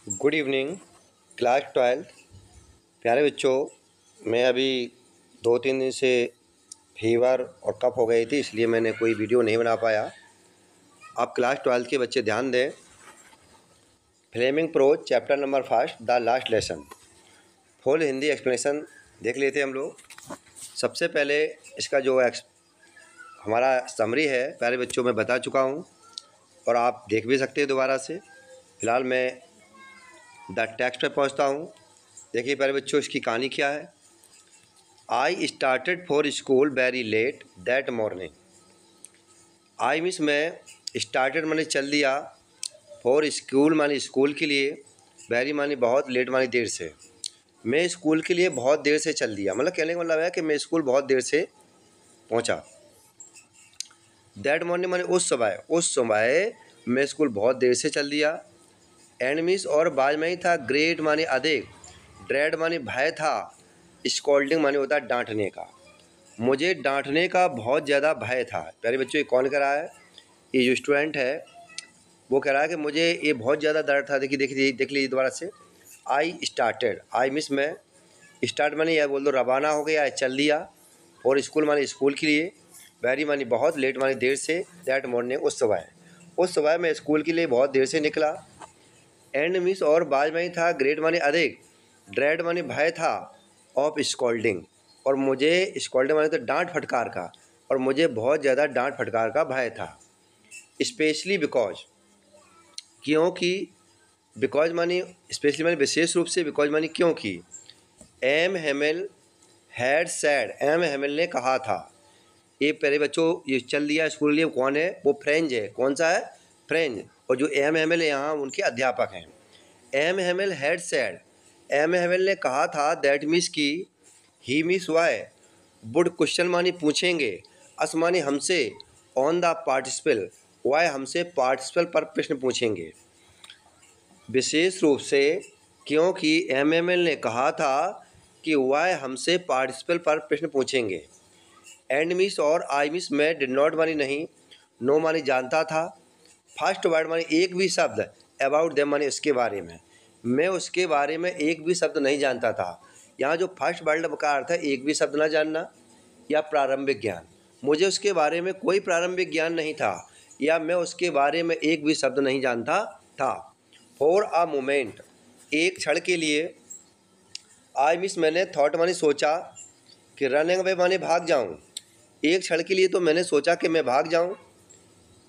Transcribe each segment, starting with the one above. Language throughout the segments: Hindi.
Good evening class 12। प्यारे बच्चों, मैं अभी 2-3 दिन से फीवर और कफ हो गई थी, इसलिए मैंने कोई वीडियो नहीं बना पाया। आप क्लास 12 के बच्चे ध्यान दें। Flamingo prose chapter number 1 the last lesson, full Hindi explanation देख लेते हैं हम लोग। सबसे पहले इसका जो हमारा समरी है प्यारे बच्चों मैं बता चुका हूँ और आप देख भी सकते हैं दोबारा से। फ़िलहाल मैं द टेक्स्ट पे पहुँचता हूँ। देखिए प्यारे बच्चों, इसकी कहानी क्या है। I started for school very let that morning. I means मैं, स्टार्टेड माने चल दिया, फॉर स्कूल माने स्कूल के लिए, वेरी माने बहुत, लेट माने देर से। मैं स्कूल के लिए बहुत देर से चल दिया, मतलब कहने का मतलब है कि मैं स्कूल बहुत देर से पहुंचा। दैट मॉर्निंग माने उस समय मैं स्कूल बहुत देर से चल दिया। एंड मीन्स और बाद में ही था, ग्रेट माने अधिक, ड्रेड माने भय था, स्कॉल्डिंग माने होता है डांटने का। मुझे डांटने का बहुत ज़्यादा भय था। प्यारे बच्चों, ये कौन कह रहा है? ये जो स्टूडेंट है वो कह रहा है कि मुझे ये बहुत ज़्यादा डर था। देख लीजिए दोबारा से। आई स्टार्टेड, आई मिस मैं, स्टार्ट माने या बोल दो रवाना हो गया, चल दिया, और स्कूल माने स्कूल के लिए, वेरी माने बहुत, लेट माने देर से, दैट मॉर्निंग उस समय मैं स्कूल के लिए बहुत देर से निकला। एंड मिस और बाद में ही था, ग्रेट माने अधिक, ड्रेड माने भय था, ऑफ स्कॉल्डिंग, और मुझे स्कॉल्डिंग माने तो डांट फटकार का, और मुझे बहुत ज़्यादा डांट फटकार का भय था। स्पेशली बिकॉज, क्योंकि, बिकॉज मानी स्पेशली मानी विशेष रूप से, बिकॉज मानी क्योंकि। M Hamel had said, M Hamel ने कहा था। ये पहले बच्चों ये चल दिया स्कूल लिए, कौन है वो? फ्रेंच है। कौन सा है? फ्रेंच। और जो एम हेमिल है यहाँ उनके अध्यापक हैं। M Hamel had said, M Hamel ने कहा था, दैट मीन्स की, he means we, would question मानी पूछेंगे, अस मानी हमसे, ऑन द पार्टिसिपल, वाई हमसे पार्टिसिपल पर प्रश्न पूछेंगे। विशेष रूप से क्योंकि एम एम एल ने कहा था कि वाई हमसे पार्टिसिपल पर प्रश्न पूछेंगे। एंड मिस और आई मिस मैं, डिड नॉट मानी नहीं, नो मानी जानता था, फर्स्ट वर्ड मानी एक भी शब्द, अबाउट देम मानी उसके बारे में, मैं उसके बारे में एक भी शब्द नहीं जानता था। यहाँ जो फर्स्ट वर्ड का अर्थ है एक भी शब्द ना जानना या प्रारंभिक ज्ञान, मुझे उसके बारे में कोई प्रारंभिक ज्ञान नहीं था या मैं उसके बारे में एक भी शब्द नहीं जानता था। फॉर अ मोमेंट, एक क्षण के लिए, आई मिस मैंने, थॉट मानी सोचा, कि रनिंग अवे माने भाग जाऊँ, एक क्षण के लिए तो मैंने सोचा कि मैं भाग जाऊँ।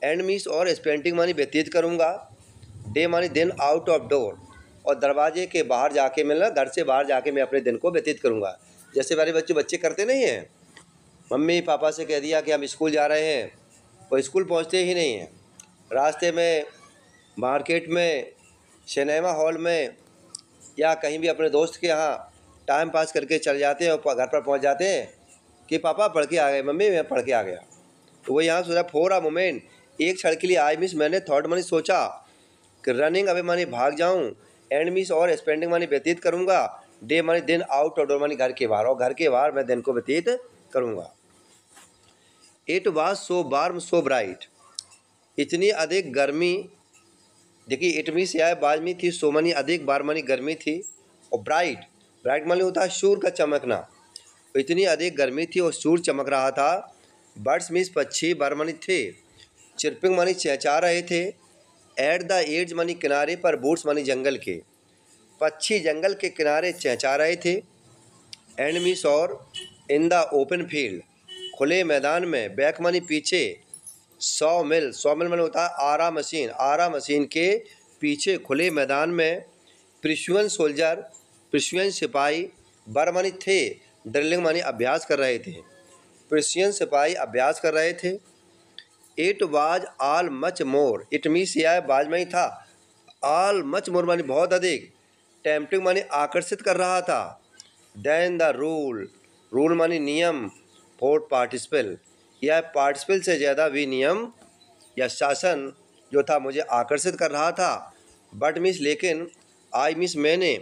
एंड मिस और स्पेंटिंग मानी व्यतीत करूँगा, डे मानी दिन, आउट ऑफ डोर, और दरवाजे के बाहर जाके मैं, घर से बाहर जाके मैं अपने दिन को व्यतीत करूँगा। जैसे मेरे बच्चे करते नहीं हैं, मम्मी पापा से कह दिया कि हम स्कूल जा रहे हैं, वो स्कूल पहुंचते ही नहीं हैं, रास्ते में, मार्केट में, सिनेमा हॉल में, या कहीं भी अपने दोस्त के यहाँ टाइम पास करके चले जाते हैं और घर पर पहुंच जाते हैं कि पापा पढ़ के आ गए, मम्मी मैं पढ़ के आ गया। तो वो यहाँ सोचा, फॉर अ मोमेंट, एक क्षण के लिए, आई मिस मैंने, थॉट मानी सोचा, कि रनिंग अवे मानी भाग जाऊँ, एंड मिस और स्पेंडिंग मानी व्यतीत करूँगा, डे मानी दिन, आउट ऑफ डोर मानी घर के बाहर, और घर के बाहर मैं दिन को व्यतीत करूँगा। It was so warm so bright, इतनी अधिक गर्मी, देखिए इट मीन्स या बाद में थी, सो मानी अधिक, बार मानी गर्मी थी, और ब्राइट, ब्राइट मानी होता है सूर्य का चमकना, तो इतनी अधिक गर्मी थी और सूर्य चमक रहा था। बर्ड्स मीन्स पक्षी, बार मानी थे, चिरपिंग मानी चहचा रहे थे, एट द एड्ज मानी किनारे पर, बूट्स मानी जंगल के, पक्षी जंगल के किनारे चहचा रहे थे। एंड मीन्स और, इन द ओपन फील्ड, खुले मैदान में, बैक मानी पीछे, 100 मील माने होता है आरा मशीन के पीछे खुले मैदान में, प्रिशुअन सोल्जर, प्रिशुअन सिपाही, बर मानी थे, ड्रिलिंग मानी अभ्यास कर रहे थे, प्रिशियन सिपाही अभ्यास कर रहे थे। It was all much more, it means यह बाज में ही था, ऑल मच मोर मानी बहुत अधिक, टेम्पटिंग मानी आकर्षित कर रहा था, देन द रूल, रूल मानी नियम, फॉर पार्टिसिपल, यह पार्टिसिपल से ज़्यादा भी नियम या शासन जो था मुझे आकर्षित कर रहा था। बट मिस लेकिन, आई मिस मैंने,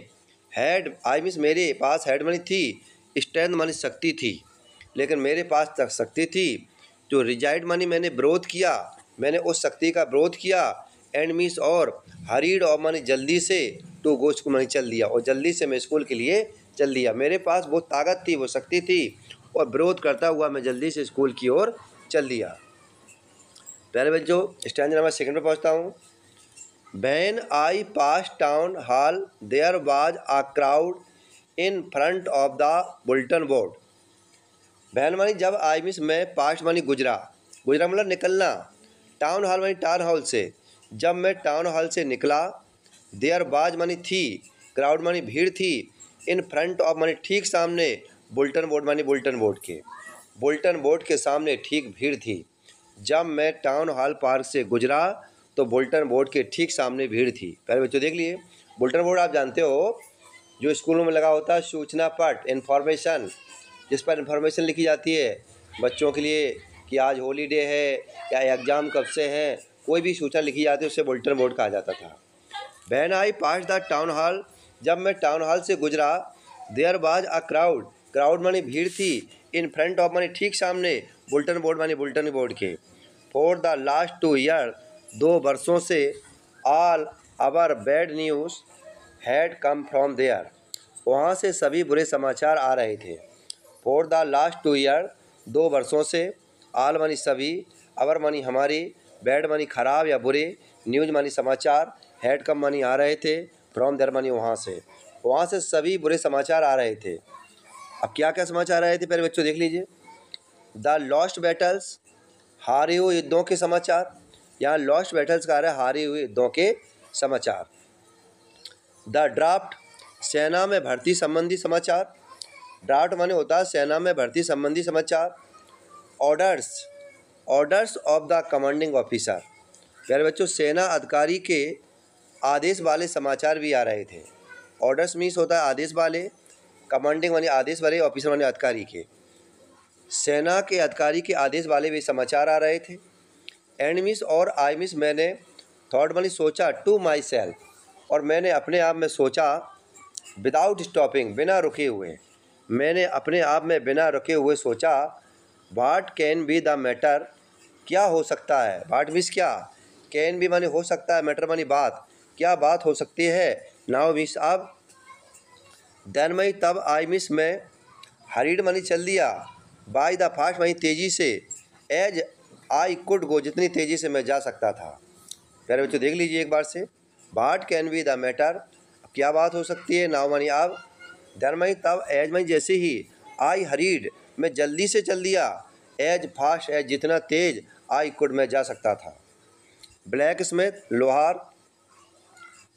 हैड आई मिस मेरे पास, हैड मानी थी, स्ट्रेंथ मानी शक्ति थी, लेकिन मेरे पास तक शक्ति थी, जो रिजाइड मानी मैंने विरोध किया, मैंने उस शक्ति का विरोध किया। एंड मिस और, हरीड और मानी जल्दी से, टू गो स्कूल मानी चल दिया, और जल्दी से मैं स्कूल के लिए चल दिया। मेरे पास वो ताकत थी, वो शक्ति थी, और विरोध करता हुआ मैं जल्दी से स्कूल की ओर चल दिया। प्यारे बच्चों, स्टैंजा नंबर 2 पे पहुँचता हूँ। When I passed town hall, there was a crowd in front of the bulletin board. बहन मानी जब आई मीन्स मैं पास्ट मानी गुजरा, गुजरा मतलब निकलना, टाउन हॉल मानी टाउन हॉल से, जब मैं टाउन हॉल से निकला, देयर बाज मानी थी, क्राउड मानी भीड़ थी, इन फ्रंट ऑफ मानी ठीक सामने, बुलेटिन बोर्ड मानी बुलेटिन बोर्ड के, बुलेटिन बोर्ड के सामने ठीक भीड़ थी। जब मैं टाउन हॉल पार्क से गुजरा तो बुलेटिन बोर्ड के ठीक सामने भीड़ थी। पहले बच्चों देख लिए, बुलेटिन बोर्ड आप जानते हो जो स्कूलों में लगा होता है, सूचना पट, इन्फॉर्मेशन, जिस पर इन्फॉर्मेशन लिखी जाती है बच्चों के लिए कि आज हॉलीडे है या एग्ज़ाम कब से हैं, कोई भी सूचना लिखी जाती है उसे बुलेटिन बोर्ड कहा जाता था। When I pass the town hall, जब मैं टाउन हॉल से गुजरा, there was a crowd, crowd मानी भीड़ थी, इन फ्रंट ऑफ मानी ठीक सामने, बुलेटिन बोर्ड मानी बुलेटिन बोर्ड के, फॉर द लास्ट 2 ईयर, 2 वर्षों से, all our bad news had come from there, वहाँ से सभी बुरे समाचार आ रहे थे। फॉर द लास्ट 2 ईयर, 2 वर्षों से, ऑल मानी सभी, आवर मानी हमारी, बैड मानी खराब या बुरे, न्यूज़ मानी समाचार, हैड कम मानी आ रहे थे, फ्रॉम देयर मानी वहाँ से सभी बुरे समाचार आ रहे थे। अब क्या क्या समाचार आए थे पहले बच्चों देख लीजिए। द लॉस्ट बैटल्स, हारे हुए युद्धों के समाचार, यहाँ लॉस्ट बैटल्स का आ रहा है हारे हुए युद्धों के समाचार। द ड्राफ्ट, सेना में भर्ती संबंधी समाचार, ड्राफ्ट माने होता है सेना में भर्ती संबंधी समाचार। Orders, orders of the commanding officer, प्यारे बच्चों सेना अधिकारी के आदेश वाले समाचार भी आ रहे थे। ऑर्डर्स मीन्स होता है आदेश वाले, कमांडिंग माने आदेश वाले, ऑफिसर माने अधिकारी के, सेना के अधिकारी के आदेश वाले भी समाचार आ रहे थे। एंड मीन्स और आई मीन्स मैंने, थॉट मानी सोचा, टू माई सेल्फ, और मैंने अपने आप में सोचा, विदाउट स्टॉपिंग बिना रुके हुए, मैंने अपने आप में बिना रुके हुए सोचा, what can be the matter, क्या हो सकता है, वाट मीन्स क्या, कैन बी माने हो सकता है, मैटर मानी बात, क्या बात हो सकती है, नाउ मीन्स अब, देन मई तब, आई मीन्स मैं, हरीड मानी चल दिया, बाय द फास्ट मानी तेज़ी से, एज आई कुड गो जितनी तेज़ी से मैं जा सकता था। प्यारे बच्चों देख लीजिए एक बार से, what can be the matter, क्या बात हो सकती है, नाउ मानी अब, देन मानी तब, एज मानी जैसे ही, आई हरीड मैं जल्दी से चल दिया, एज फास्ट एज जितना तेज, आई कुड मैं जा सकता था। ब्लैक स्मिथ, लोहार,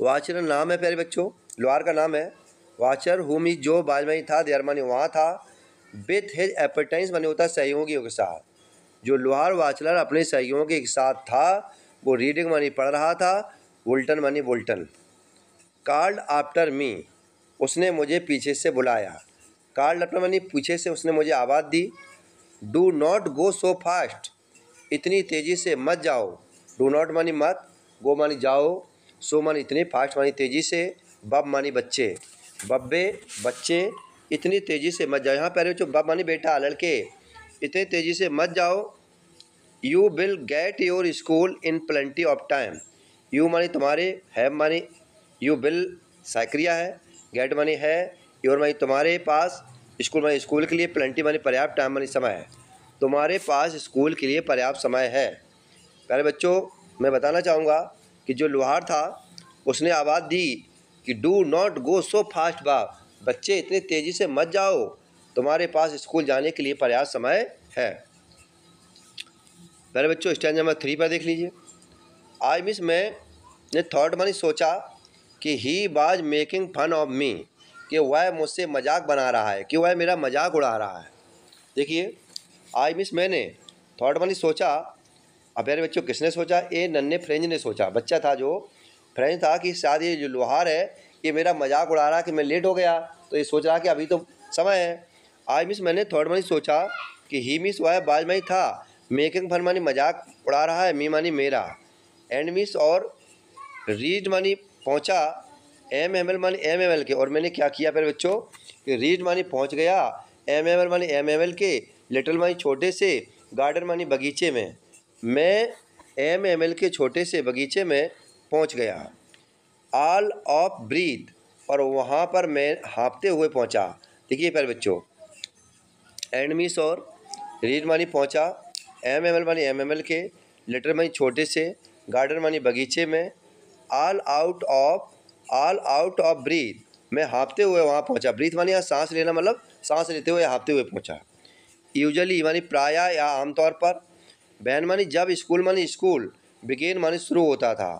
वाचर नाम है प्यारे बच्चों, लोहार का नाम है, वाचर हुम इज जो बाज मानी था, देयर मानी वहाँ था, विथ हिज एपेटाइंस मानी होता है सहयोगियों के साथ, जो लोहार वाचलर अपने सहयोगियों के साथ था, वो रीडिंग मानी पढ़ रहा था, बुलेटिन मानी बुलेटिन। कॉल्ड आफ्टर मी, उसने मुझे पीछे से बुलाया, कॉल्ड आफ्टर मानी पीछे से उसने मुझे आवाज़ दी। Do not go so fast, इतनी तेज़ी से मत जाओ, डू नॉट मानी मत, गो मानी जाओ, सो मानी इतने, फास्ट मानी तेज़ी से, बब मानी बच्चे, बब्बे बच्चे, इतनी तेज़ी से मत जाओ। यहाँ पर बच्चों बब मानी बेटा लड़के, इतनी तेज़ी से मत जाओ। You will get your school in plenty of time, you मानी तुम्हारे, हैव मानी यू विल साइक्रिया है, गेट मानी है, योर मानी तुम्हारे पास, स्कूल मानी स्कूल के लिए, प्लेंटी मानी पर्याप्त, टाइम मानी समय है, तुम्हारे पास स्कूल के लिए पर्याप्त समय है। प्यारे बच्चों मैं बताना चाहूँगा कि जो लोहार था उसने आवाज़ दी कि do not go so fast, बच्चे इतनी तेज़ी से मत जाओ, तुम्हारे पास स्कूल जाने के लिए पर्याप्त समय है। पहले बच्चों स्टैंजा नंबर 3 पर देख लीजिए। आई मीन्स मैंने थॉट मानी सोचा कि he was making fun of me, कि वह मुझसे मजाक बना रहा है, कि वह मेरा मजाक उड़ा रहा है। देखिए आई मीन्स मैंने, थॉट मानी सोचा, अब मेरे बच्चों किसने सोचा, ए नन्हे फ्रेंच ने सोचा, बच्चा था जो फ्रेंच था कि शायद ये जो लोहार है ये मेरा मजाक उड़ा रहा कि मैं लेट हो गया, तो ये सोच रहा कि अभी तो समय है। आई मीन्स मैंने थॉट मानी सोचा कि ही मीन्स वह बाज मानी था, मेकिंग फन मानी मजाक उड़ा रहा है, मी मानी मेरा, एंड मीन्स और, रीड मानी पहुँचा, एम एम एल मानी एम एम एल के, और मैंने क्या किया फिर बच्चों कि रीड मानी पहुँच गया, एम एम एल मानी एम एम एल के, लिटिल मानी छोटे से, गार्डन मानी बगीचे में, मैं एम एम एल के छोटे से बगीचे में पहुँच गया। ऑल ऑफ ब्रीथ, और वहाँ पर मैं हाँफते हुए पहुँचा। देखिए प्यारे बच्चों, एंड मीन्स और, रीड मानी पहुँचा, एम एम एल मानी MML के, लेटर मानी छोटे से, गार्डन मानी बगीचे में, ऑल आउट ऑफ ब्रीथ, मैं हाँफते हुए वहाँ पहुँचा। ब्रीथ मानी यहाँ सांस लेना, मतलब सांस लेते हुए हाँफते हुए पहुँचा। यूजुअली मानी प्रायः या आमतौर पर, बैन मानी जब, स्कूल मानी स्कूल, बिगेन मानी शुरू होता था।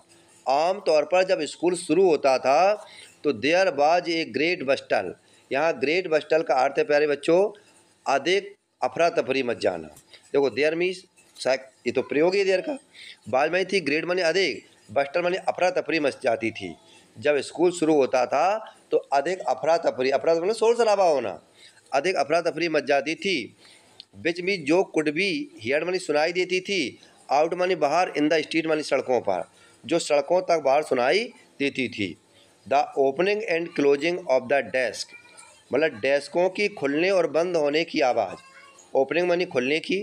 आम तौर पर जब स्कूल शुरू होता था तो देयर बाज ए ग्रेट बस्टल, यहाँ ग्रेट बस्टल का अर्थ है प्यारे बच्चों अधिक अफरा तफरी मच जाना। देखो देयर मीन्स, ये तो प्रयोग है देयर का, बाज मानी थी, ग्रेट मानी अधिक, बस्टल मानी अफरा तफरी मच जाती थी। जब स्कूल शुरू होता था तो अधिक अफरा तफरी मतलब शोर शराबा होना, अधिक अफरा तफरी मच जाती थी। विच मी जो कुड बी हियर मानी सुनाई देती थी, आउट मानी बाहर, इन द स्ट्रीट मानी सड़कों पर, जो सड़कों तक बाहर सुनाई देती थी। The opening and closing of the desk, मतलब डेस्कों की खुलने और बंद होने की आवाज़। ओपनिंग मानी खुलने की,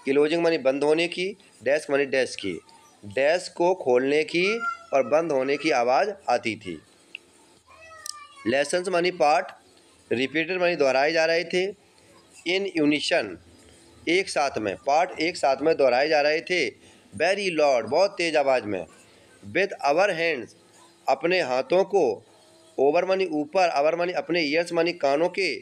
क्लोजिंग मानी बंद होने की, डेस्क मानी डेस्क की, डेस्क को खोलने की और बंद होने की आवाज़ आती थी। लेसन्स मानी पाठ, रिपीटेड मानी दोहराए जा रहे थे। इन यूनिशन, एक साथ में, पाठ एक साथ में दोहराए जा रहे थे। वेरी लॉर्ड, बहुत तेज आवाज़ में। विद आवर हैंड्स, अपने हाथों को, ओवर मानी ऊपर, आवर मानी अपने, ईयर्स मानी कानों के,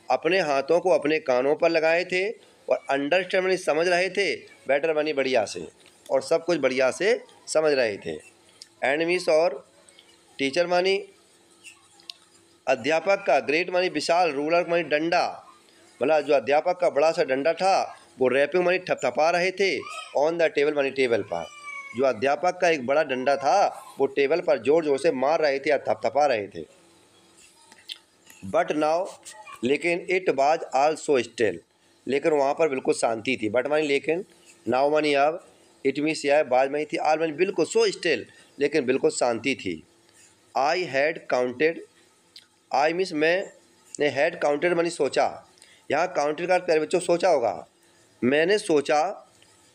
अपने हाथों को अपने कानों पर लगाए थे। और अंडरस्टैंड मानी समझ रहे थे, बेटर मानी बढ़िया से, और सब कुछ बढ़िया से समझ रहे थे। एंड मीन्स और, टीचर मानी अध्यापक का, ग्रेट मानी विशाल, रूलर मानी डंडा, मतलब जो अध्यापक का बड़ा सा डंडा था वो रैपिंग मानी थपथपा रहे थे, ऑन द टेबल मानी टेबल पर, जो अध्यापक का एक बड़ा डंडा था वो टेबल पर जोर जोर से मार रहे थे या थपथपा रहे थे। बट नाउ, लेकिन इट वाज आल्सो स्टिल, लेकिन वहाँ पर बिल्कुल शांति थी। बट मानी लेकिन, नाउ मानी अब, इट मीन्स यह, बाज मानी थी, आल मानी बिल्कुल, सो स्टिल, लेकिन बिल्कुल शांति थी। I had counted, I means मैंने, हैड काउंटेड मानी सोचा, यहाँ काउंटेड का प्यारे बच्चों सोचा होगा, मैंने सोचा।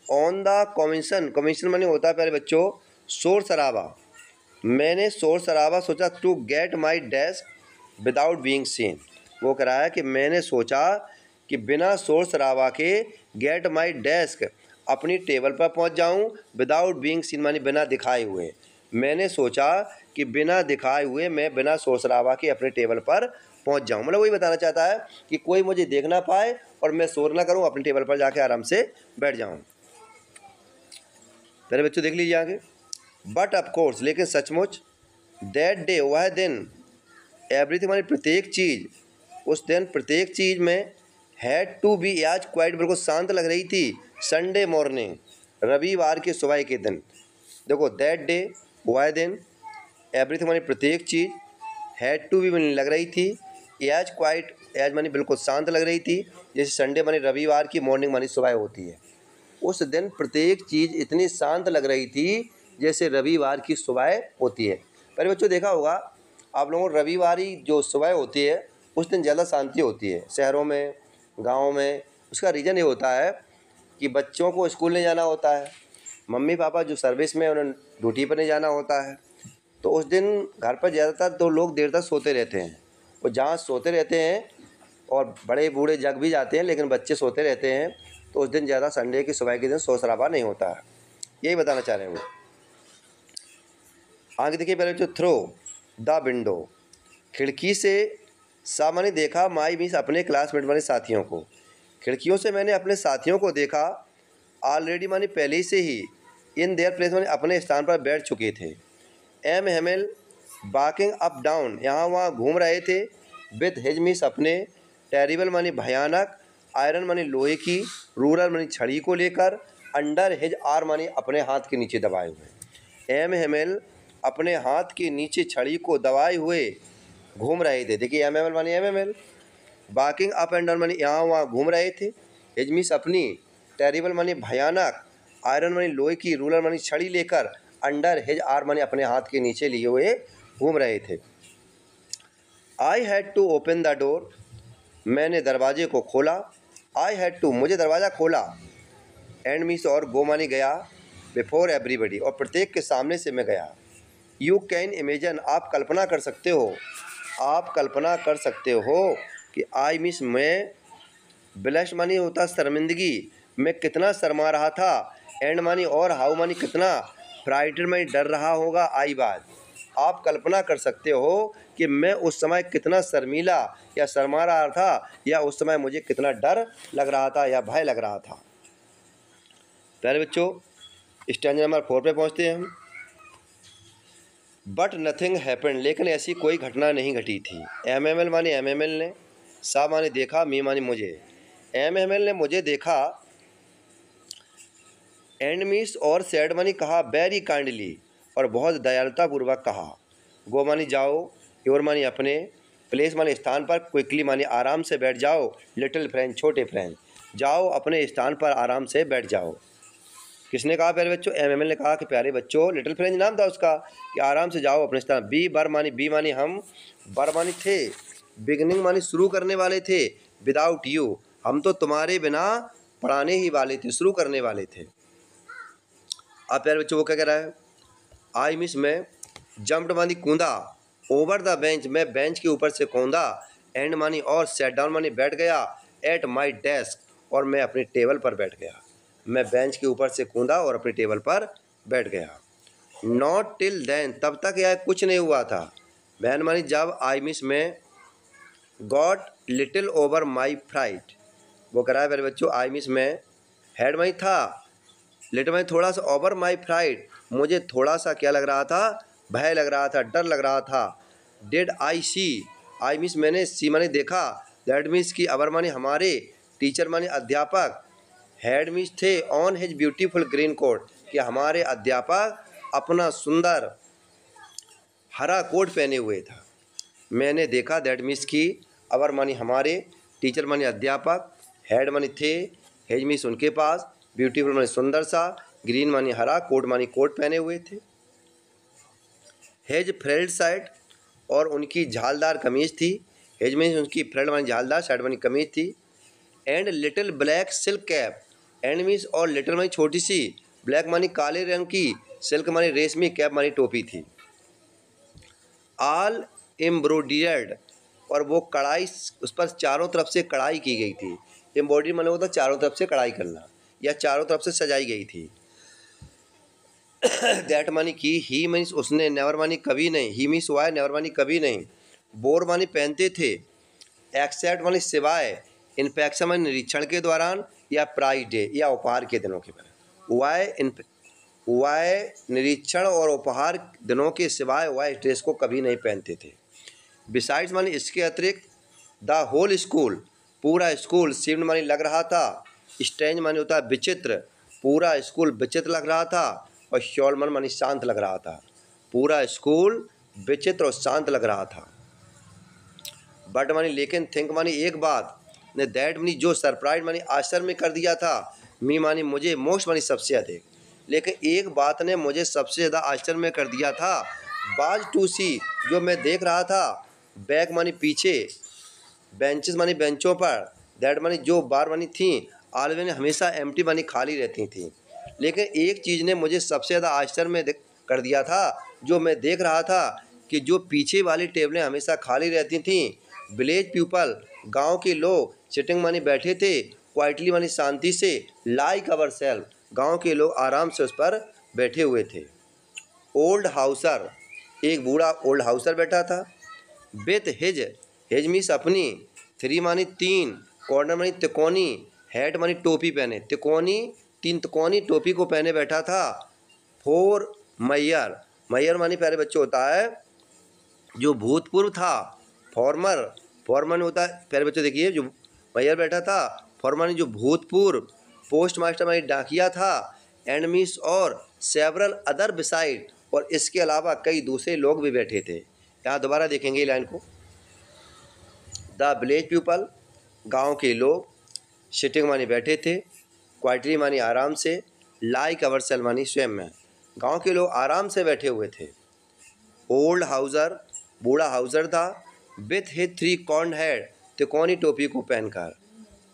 ऑन द कमीशन, कमीशन मानी होता है प्यारे बच्चों शोर शराबा, मैंने शोर शराबा सोचा। To get my desk without being seen, वो कह रहा है कि मैंने सोचा कि बिना शोर शराबा के, गेट माई डेस्क, अपनी टेबल पर पहुंच जाऊं, विदाउट बीइंग सीन मानी बिना दिखाए हुए, मैंने सोचा कि बिना दिखाए हुए मैं बिना शोर शराबा के अपने टेबल पर पहुंच जाऊं। मतलब वही बताना चाहता है कि कोई मुझे देख ना पाए और मैं शोर ना करूं, अपने टेबल पर जाके आराम से बैठ जाऊं। मेरे बच्चों देख लीजिए आगे। बट ऑफ कोर्स, लेकिन सचमुच, दैट डे, वह दिन, एवरीथिंग मानी प्रत्येक चीज़, उस दिन प्रत्येक चीज़ में, हैड टू बी, आज क्वाइट, बिल्कुल शांत लग रही थी। संडे मॉर्निंग, रविवार के सुबह के दिन। देखो दैट डे, वह दिन, एवरीथिंग मानी प्रत्येक चीज़, हैड टू बी मानी लग रही थी, एज क्वाइट, एज मानी बिल्कुल शांत लग रही थी, जैसे संडे मानी रविवार की, मॉर्निंग मानी सुबह होती है। उस दिन प्रत्येक चीज़ इतनी शांत लग रही थी जैसे रविवार की सुबह होती है। पर बच्चों देखा होगा आप लोगों को, रविवारी जो सुबह होती है उस दिन ज़्यादा शांति होती है शहरों में, गाँव में। उसका रीज़न ये होता है कि बच्चों को स्कूल नहीं जाना होता है, मम्मी पापा जो सर्विस में, उन्हें ड्यूटी पर नहीं जाना होता है, तो उस दिन घर पर ज़्यादातर तो लोग देर तक सोते रहते हैं। और जहाँ सोते रहते हैं और बड़े बूढ़े जग भी जाते हैं, लेकिन बच्चे सोते रहते हैं, तो उस दिन ज़्यादा संडे की सुबह के दिन शोर शराबा नहीं होता है। यही बताना चाह रहे हैं वो। आगे देखिए पहले जो थ्रो द विंडो, खिड़की से, सामान्य देखा, माई मीन्स अपने क्लासमेट माने साथियों को, खिड़कियों से मैंने अपने साथियों को देखा। ऑलरेडी माने पहले से ही, इन देयर प्लेस माने अपने स्थान पर बैठ चुके थे। M Hemal walking up down, यहाँ वहाँ घूम रहे थे। विथ हिज मीन्स अपने, टेरिबल मानी भयानक, आयरन मानी लोहे की, रूरल मानी छड़ी को लेकर, अंडर हिज आर मानी अपने हाथ के नीचे दबाए हुए। एम हेमल अपने हाथ के नीचे छड़ी को दबाए हुए घूम रहे थे। देखिए एम एम एल मानी M M L, walking up and down मानी यहाँ वहाँ घूम रहे थे। हिज मीन्स अपनी, टेरिबल मानी भयानक, आयरन मानी लोहे की, रूलर मानी छड़ी लेकर, अंडर हिज आर मानी अपने हाथ के नीचे लिए हुए घूम रहे थे। I had to open the door, मैंने दरवाजे को खोला। आई हैड टू, मुझे दरवाज़ा खोला। एंड मीन्स और, गो मानी गया, बिफोर एवरीबडी, और प्रत्येक के सामने से मैं गया। यू कैन इमेजिन, आप कल्पना कर सकते हो, आप कल्पना कर सकते हो कि आई मिस, मैं, ब्लश मानी होता शर्मिंदगी, मैं कितना शर्मा रहा था, एंड मानी और, हाउ मानी कितना, फ्राइटेड मानी डर रहा होगा, आई बात, आप कल्पना कर सकते हो कि मैं उस समय कितना शर्मीला या शर्मा रहा था, या उस समय मुझे कितना डर लग रहा था या भय लग रहा था। प्यारे बच्चों, स्टैंजा नंबर 4 पे पहुंचते हैं हम। बट नथिंग हैपेंड, लेकिन ऐसी कोई घटना नहीं घटी थी। एमएमएल माने एमएमएल ने, सा माने देखा, मी माने मुझे। एमएमएल ने मुझे देखा, एंड मिस और सैड मानी कहा, वेरी काइंडली, और बहुत दयालुता पूर्वक कहा। गो मानी जाओ, योर मानी अपने, प्लेस मानी स्थान पर, क्विकली मानी आराम से बैठ जाओ, लिटिल फ्रेंड छोटे फ्रेंड, जाओ अपने स्थान पर आराम से बैठ जाओ। किसने कहा प्यारे बच्चों? एमएमएल ने कहा कि प्यारे बच्चों, लिटिल फ्रेंड नाम था उसका, कि आराम से जाओ अपने स्थान। बी मानी हम, बर मानी थे, बिगनिंग मानी शुरू करने वाले थे, विदाउट यू, हम तो तुम्हारे बिना पढ़ाने ही वाले थे, शुरू करने वाले थे। अब प्यारे बच्चों वो क्या कह रहा है? आई मिस, मैं, जंप्ड मानी कूदा, ओवर द बेंच, मैं बेंच के ऊपर से कूदा, एंड मानी और, सेट डाउन मानी बैठ गया, एट माई डेस्क, और मैं अपने टेबल पर बैठ गया। मैं बेंच के ऊपर से कूदा और अपने टेबल पर बैठ गया। नॉट टिल देन, तब तक यह कुछ नहीं हुआ था। वैन मानी जब, आई मिस में, got little over my fright, वो कह रहा है प्यारे बच्चों, आई मिस में, हैड माई था, लिटिल मानी थोड़ा सा, ओवर माई फ्राइट, मुझे थोड़ा सा क्या लग रहा था? भय लग रहा था, डर लग रहा था। Did I C, I miss मैंने, सी मानी देखा, दैट मीन्स की, अवर मानी हमारे, टीचर मानी अध्यापक, हैड मिस थे, on his beautiful green coat, कि हमारे अध्यापक अपना सुंदर हरा कोट पहने हुए था। मैंने देखा, दैट मीन्स की, अवर मानी हमारे, टीचर मानी अध्यापक, हैड मानी थे, हेज मीन्स उनके पास, ब्यूटीफुल मानी सुंदर सा, ग्रीन मानी हरा, कोट मानी कोट पहने हुए थे। हेज फ्रेल्ड साइड, और उनकी झालदार कमीज थी, हेज मीन्स उनकी फ्रेल्ड मानी झालदार, साइड मानी कमीज थी। And little black silk cap, and means और, लिटिल मानी छोटी सी, ब्लैक मानी काले रंग की, सिल्क मानी रेशमी, कैप मानी टोपी थी। ऑल एम्ब्रॉयडर्ड, और वो कढ़ाई, उस पर चारों तरफ से कढ़ाई की गई थी। एम्ब्रॉयडरी माने होता चारों तरफ से कढ़ाई करना, या चारों तरफ से सजाई गई थी। दैट मानी की, ही मीन्स उसने, नेवर मानी कभी नहीं, ही मीन्स वाई, नेवर मानी कभी नहीं, बोर मानी पहनते थे, एक्सेप्ट मानी सिवाय, इन्फेक्शन मानी निरीक्षण के दौरान, या प्राइज डे, या उपहार के दिनों के बाद। वाई निरीक्षण और उपहार दिनों के सिवाय वाई ड्रेस को कभी नहीं पहनते थे। बिसाइड्स मानी इसके अतिरिक्त, द होल स्कूल, पूरा स्कूल, सीम्ड मानी लग रहा था, स्ट्रेंज मानी होता है विचित्र, पूरा स्कूल विचित्र लग रहा था, और शॉलमन मानी शांत लग रहा था। पूरा स्कूल विचित्र और शांत लग रहा था। बट मानी लेकिन, थिंक मानी एक बात, ने, दैट मानी जो, सरप्राइज मानी आश्चर्य में कर दिया था, मी मानी मुझे, मोस्ट मानी सबसे अधिक, लेकिन एक बात ने मुझे सबसे ज़्यादा आश्चर्य में कर दिया था, बाज टू सी, जो मैं देख रहा था, बैक मानी पीछे, बेंचेस मानी बेंचों पर, दैट मानी जो, बार मानी थी, ऑलवेज हमेशा एम्प्टी मानी खाली रहती थी, लेकिन एक चीज़ ने मुझे सबसे ज़्यादा आश्चर्य में कर दिया था, जो मैं देख रहा था कि जो पीछे वाली टेबलें हमेशा खाली रहती थीं। विलेज पीपल, गांव के लोग, सिटिंग मानी बैठे थे, क्वाइटली मानी शांति से, लाइक अवर सेल्फ, गाँव के लोग आराम से उस पर बैठे हुए थे। ओल्ड हाउसर, एक बूढ़ा ओल्ड हाउसर बैठा था, विथ हिज, हिज मीन्स अपनी, थ्री मानी तीन, कॉर्नर मानी तिकोनी, हैट मानी टोपी पहने, तिकोनी, तीन तिकोनी टोपी को पहने बैठा था। फोर मैयर, मैयर मानी प्यारे बच्चों होता है जो भूतपूर्व था, फॉर्मर, फॉर्मर होता है प्यारे बच्चों, देखिए जो मैयर बैठा था, फॉर्मर जो भूतपूर्व, पोस्ट मास्टर मानी डाकिया था, एंड मिस और, सेवरल अदर बिसाइड, और इसके अलावा कई दूसरे लोग भी बैठे थे। यहाँ दोबारा देखेंगे ये लाइन को, द विलेज पीपल, गांव के लोग, सिटिंग मानी बैठे थे, क्वाइटली मानी आराम से, लाइक अवर सेल्फ मानी स्वयं में, गांव के लोग आराम से बैठे हुए थे। ओल्ड हाउसर, बूढ़ा हाउसर था, with his three cornered, तिकोनी टोपी को पहनकर।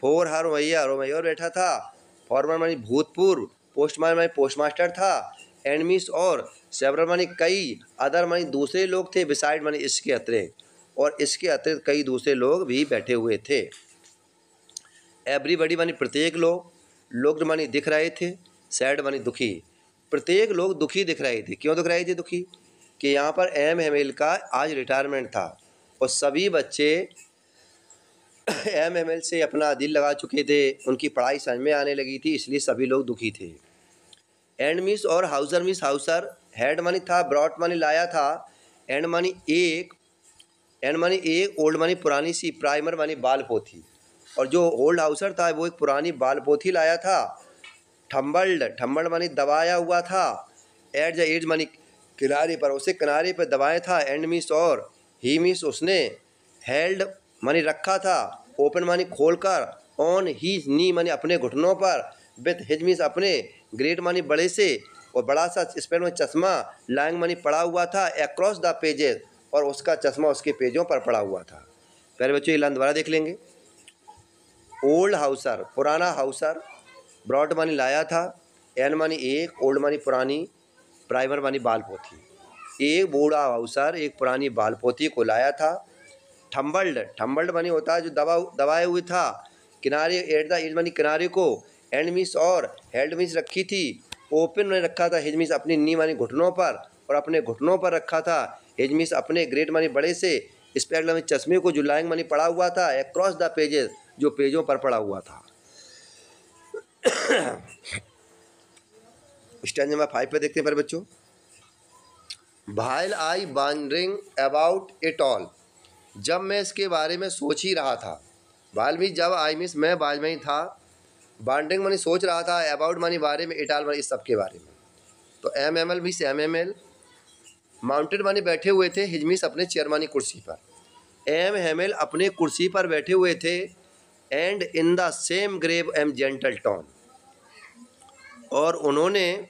फोर हर मैयर, और मैयर बैठा था, फॉर्मर मानी भूतपूर्व, पोस्टमास्टर मानी पोस्टमास्टर था, एंड मीन्स और सेवरल मानी कई, अदर मानी दूसरे लोग थे, बिसाइड मानी इसके अतिरिक्त, और इसके अतिरिक्त कई दूसरे लोग भी बैठे हुए थे। एवरीबडी मानी प्रत्येक लोग, लोग मानी दिख रहे थे, सैड मानी दुखी, प्रत्येक लोग दुखी दिख रहे थे। क्यों दिख रहे थे दुखी? कि यहाँ पर एम हेमिल का आज रिटायरमेंट था और सभी बच्चे एम एम एल से अपना दिल लगा चुके थे, उनकी पढ़ाई समझ में आने लगी थी, इसलिए सभी लोग दुखी थे। एंड मिस और हाउसर मिस, हाउसर हेड मानी था, ब्रॉट मानी लाया था, एंड मानी एक, एंड मानी एक, ओल्ड मानी पुरानी सी, प्राइमर मानी बाल पोथी, और जो ओल्ड हाउसर था वो एक पुरानी बाल पोथी लाया था। ठम्बल्ड, ठम्बल्ड मानी दबाया हुआ था, एट द एज मानी किनारे पर, उसे किनारे पर दबाया था। एंड मिस और ही मिस उसने, हेल्ड मानी रखा था, ओपन मानी खोलकर, ऑन ही नी मानी अपने घुटनों पर, विथ हिज मीन्स अपने, ग्रेट मानी बड़े से, और बड़ा सा स्पेन में चश्मा, लाइंग मानी पड़ा हुआ था, अक्रॉस द पेजेस, और उसका चश्मा उसके पेजों पर पड़ा हुआ था। पहले बच्चों ये लाइन दोबारा देख लेंगे। ओल्ड हाउसर पुराना हाउसर, ब्रॉड मानी लाया था, एन मानी एक, ओल्ड मानी पुरानी, प्राइमर मानी बाल पोथी। एक बूढ़ा हाउसर एक पुरानी बाल पोथी को लाया था। ठम्बल्ड, ठम्बल्ड मानी होता है जो दबाए हुए था, किनारे, एट द एज मानी किनारे को, एंड मिस और हेल्ड मिस रखी थी, ओपन में रखा था, हिज मिस अपनी नी मानी घुटनों पर, और अपने घुटनों पर रखा था, हिज मिस अपने, ग्रेट मानी बड़े से, स्पेक्ट मानी चश्मे को, जो लाइंग मानी पड़ा हुआ था, अक्रॉस द पेजेस जो पेजों पर पड़ा हुआ था। स्टैंजा नंबर 5 पे देखते हैं पर बच्चों। While I wondering about it all, जब मैं इसके बारे में सोच ही रहा था, व्हाइल मीन्स जब, आई मीन्स मैं बाज में ही था, वंडरिंग मानी सोच रहा था, अबाउट मानी बारे में, इट ऑल मानी इस सब के बारे में। तो M M L means M M L, mounted मानी बैठे हुए थे, हिज मीन्स अपने चेयर मानी कुर्सी पर, एम एम एल अपने कुर्सी पर बैठे हुए थे, and in the same grave and gentle tone, और उन्होंने,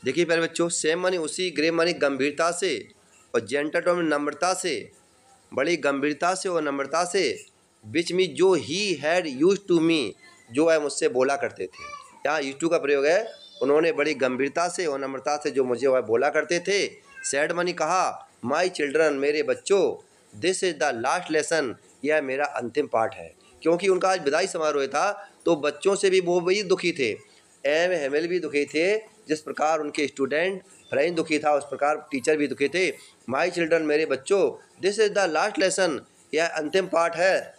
देखिए पहले बच्चों, सेम मानी उसी, ग्रेव मानी गंभीरता से, और जेंटल टोन में नम्रता से, बड़ी गंभीरता से और नम्रता से, विच मी जो he had use to me, जो है मुझसे बोला करते थे। यहाँ यूज टू का प्रयोग है, उन्होंने बड़ी गंभीरता से और नम्रता से जो मुझे वह बोला करते थे। सैड मानी कहा, माई चिल्ड्रन मेरे बच्चों, this is the last lesson, यह मेरा अंतिम पाठ है। क्योंकि उनका आज विदाई समारोह था, तो बच्चों से भी वो भी दुखी थे, एम हेमिल भी दुखी थे, जिस प्रकार उनके स्टूडेंट फ्रेंड दुखी था, उस प्रकार टीचर भी दुखी थे। माई चिल्ड्रन मेरे बच्चों, this is the last lesson, यह अंतिम पाठ है।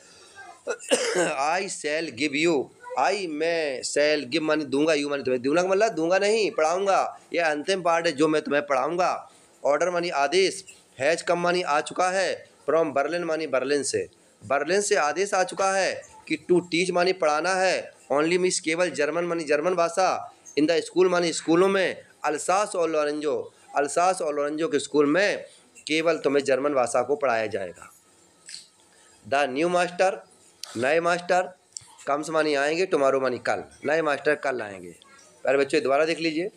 आई शैल गिव यू, आई मैं, शैल गिव मानी दूंगा, यू मानी तुम्हें, दूंगा मतलब दूंगा नहीं, पढ़ाऊंगा, यह अंतिम पाठ है जो मैं तुम्हें पढ़ाऊंगा। ऑर्डर मानी आदेश, हैज कम मानी आ चुका है, फ्रॉम बर्लिन मानी बर्लिन से, बर्लिन से आदेश आ चुका है, कि टू टीच मानी पढ़ाना है, ओनली मीन्स केवल, जर्मन मानी जर्मन भाषा, इन द स्कूल मानी स्कूलों में, अल्सास और लोरेंजो, अल्सास और लोरेंजो के स्कूल में केवल तुम्हें जर्मन भाषा को पढ़ाया जाएगा। द न्यू मास्टर, नए मास्टर, कम्स मानी आएंगे, टुमारो मानी कल, नए मास्टर कल आएंगे। पहले बच्चों दोबारा देख लीजिए।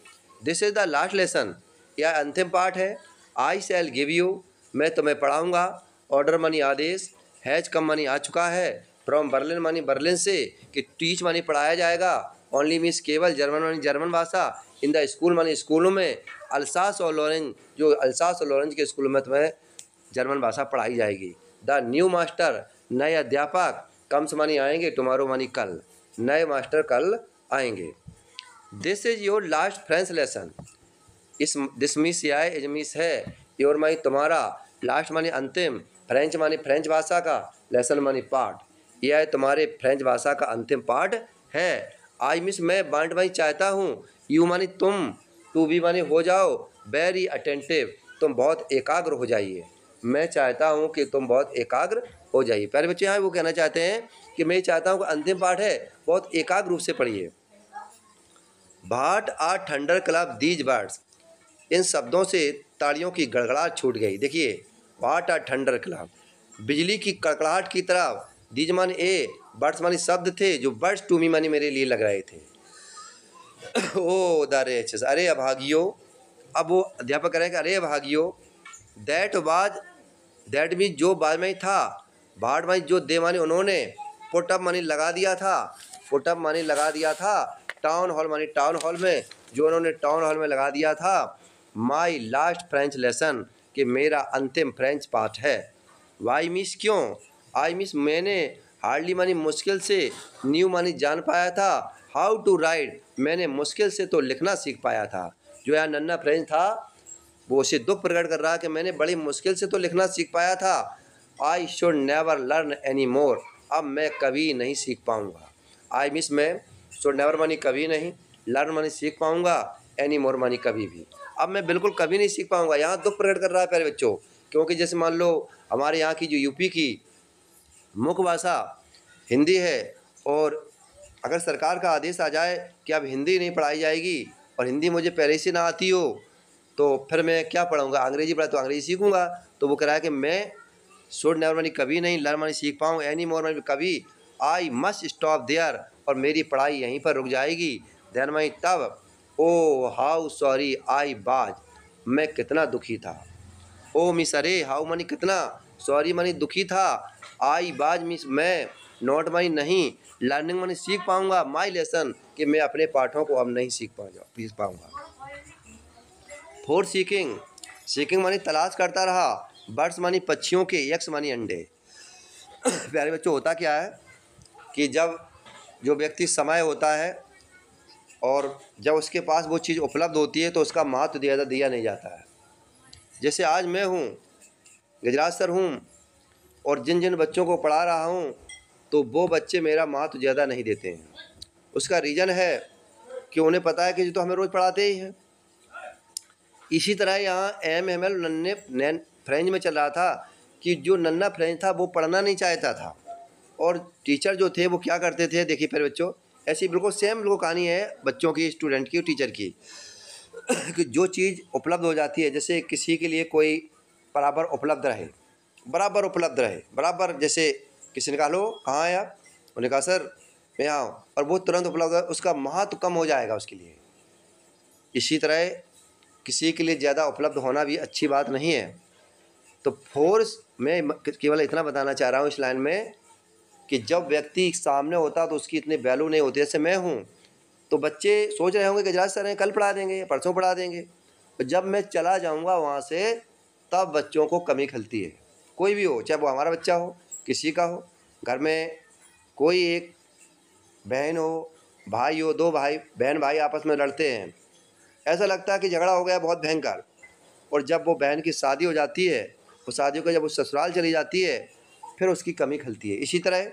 This is the last lesson, यह अंतिम पाठ है। आई शैल गिव यू, मैं तुम्हें पढ़ाऊँगा, ऑर्डर मानी आदेश, हैज कम मानी आ चुका है, फ्रॉम बर्लिन मानी बर्लिन से, कि टीच मानी पढ़ाया जाएगा, ओनली मीन्स केवल, जर्मन मानी जर्मन भाषा, इन द स्कूल मानी स्कूलों में, अल्सास और लोरेंज, जो अल्सास और लोरेंज के स्कूलों में तुम्हें जर्मन भाषा पढ़ाई जाएगी। द न्यू मास्टर, नए अध्यापक, कम्स मानी आएंगे, टुमारो मानी कल, नए मास्टर कल आएंगे। This is your last French lesson, इस दिस मीस या इज मीस है, योर मानी तुम्हारा, लास्ट मानी अंतिम, फ्रेंच मानी फ्रेंच भाषा का, लेसन मानी पाठ, यह तुम्हारे फ्रेंच भाषा का अंतिम पाठ है। आई मिस मैं, बांट मानी चाहता हूँ, यू मानी तुम, टू बी मानी हो जाओ, वेरी अटेंटिव, तुम बहुत एकाग्र हो जाइए, मैं चाहता हूँ कि तुम बहुत एकाग्र हो जाइए। प्यारे बच्चे यहाँ वो कहना चाहते हैं कि मैं चाहता हूँ कि अंतिम पाठ है, बहुत एकाग्र रूप से पढ़िए। भाट आ थंडर क्लब दीज वर्ड्स, इन शब्दों से तालियों की गड़गड़ाहट छूट गई। देखिए, भाट आ थंडर क्लब, बिजली की कड़कड़ाहट की तरह, दीज मानी ए, बर्ड्स मानी शब्द थे, जो बर्ड्स टू मी मानी मेरे लिए लग रहे थे। ओ द रेचेस, अरे अभागियो, अब वो अध्यापक कह रहे हैं कि अरे अभागियो, दैट वाज, दैट मीन जो बाद में था, भाट मानी जो, दे मानी उन्होंने, पुट अप मानी लगा दिया था, पुट अप मानी लगा दिया था, टाउन हॉल मानी टाउन हॉल में, जो उन्होंने टाउन हॉल में लगा दिया था माई लास्ट फ्रेंच लेसन, कि मेरा अंतिम फ्रेंच पाठ है। वाई मिस क्यों, आई मिस मैंने हार्डली मानी मुश्किल से, न्यू मानी जान पाया था, हाउ टू राइट मैंने मुश्किल से तो लिखना सीख पाया था। जो यहाँ नन्ना फ्रेंच था वो उसे दुख प्रकट कर रहा कि मैंने बड़ी मुश्किल से तो लिखना सीख पाया था। I should never learn any more, अब मैं कभी नहीं सीख पाऊँगा। आई मिस मैं, शुड नेवर मानी कभी नहीं, लर्न मानी सीख पाऊँगा, एनी मोर मानी कभी भी, अब मैं बिल्कुल कभी नहीं सीख पाऊँगा। यहाँ दुख प्रकट कर रहा है प्यारे बच्चों, क्योंकि जैसे मान लो हमारे यहाँ की जो यूपी की मुख्य भाषा हिंदी है, और अगर सरकार का आदेश आ जाए कि अब हिंदी नहीं पढ़ाई जाएगी और हिंदी मुझे पहले से ना आती हो तो फिर मैं क्या पढ़ूँगा, अंग्रेजी पढ़ा तो अंग्रेजी सीखूँगा। तो वो कह रहा है कि मैं शुड नेवर मानी कभी नहीं, लर्न मानी सीख पाऊँ, एनी मोर मानी कभी, आई मस्ट स्टॉप देयर और मेरी पढ़ाई यहीं पर रुक जाएगी। देन मानी तब, ओ हाउ सॉरी आई बाज, मैं कितना दुखी था। ओ मिस अरे, हाउ मानी कितना, सॉरी मानी दुखी था, आई बाज मिस मैं, नॉट मानी नहीं, लर्निंग मानी सीख पाऊँगा, माई लेसन कि मैं अपने पाठों को अब नहीं सीख पाऊँगा। फोर सीकिंग, सीकिंग मानी तलाश करता रहा, बर्ड्स मानी पक्षियों के, एक्स मानी अंडे। प्यारे बच्चों होता क्या है कि जब जो व्यक्ति समय होता है और जब उसके पास वो चीज़ उपलब्ध होती है तो उसका महत्व दिया नहीं जाता है। जैसे आज मैं हूँ, गजराज सर हूँ, और जिन जिन बच्चों को पढ़ा रहा हूँ तो वो बच्चे मेरा महत्व ज़्यादा नहीं देते हैं। उसका रीज़न है कि उन्हें पता है कि जो तो हमें रोज़ पढ़ाते ही हैं। इसी तरह यहाँ MML नन्हे फ्रेंच में चल रहा था कि जो नन्ना फ्रेंच था वो पढ़ना नहीं चाहता था, और टीचर जो थे वो क्या करते थे, देखिए फिर बच्चों ऐसी बिल्कुल सेम बिल्कुल कहानी है बच्चों की, स्टूडेंट की, टीचर की। कि जो चीज़ उपलब्ध हो जाती है, जैसे किसी के लिए कोई बराबर उपलब्ध रहे, बराबर जैसे किसी ने कहा लो कहाँ आया, उन्होंने कहा सर मैं यहाँ हूँ, और वो तुरंत उपलब्ध है, उसका महत्व कम हो जाएगा उसके लिए। इसी तरह किसी के लिए ज़्यादा उपलब्ध होना भी अच्छी बात नहीं है। तो फोर्स मैं केवल इतना बताना चाह रहा हूँ इस लाइन में कि जब व्यक्ति सामने होता तो उसकी इतनी वैल्यू नहीं होती। जैसे मैं हूँ तो बच्चे सोच रहे होंगे कि गजराज सर हैं कल पढ़ा देंगे, परसों पढ़ा देंगे, तो जब मैं चला जाऊँगा वहाँ से तब बच्चों को कमी खलती है। कोई भी हो, चाहे वो हमारा बच्चा हो, किसी का हो, घर में कोई एक बहन हो, भाई हो, दो भाई बहन भाई आपस में लड़ते हैं, ऐसा लगता है कि झगड़ा हो गया बहुत भयंकर, और जब वो बहन की शादी हो जाती है, वो शादी को जब वो ससुराल चली जाती है फिर उसकी कमी खलती है। इसी तरह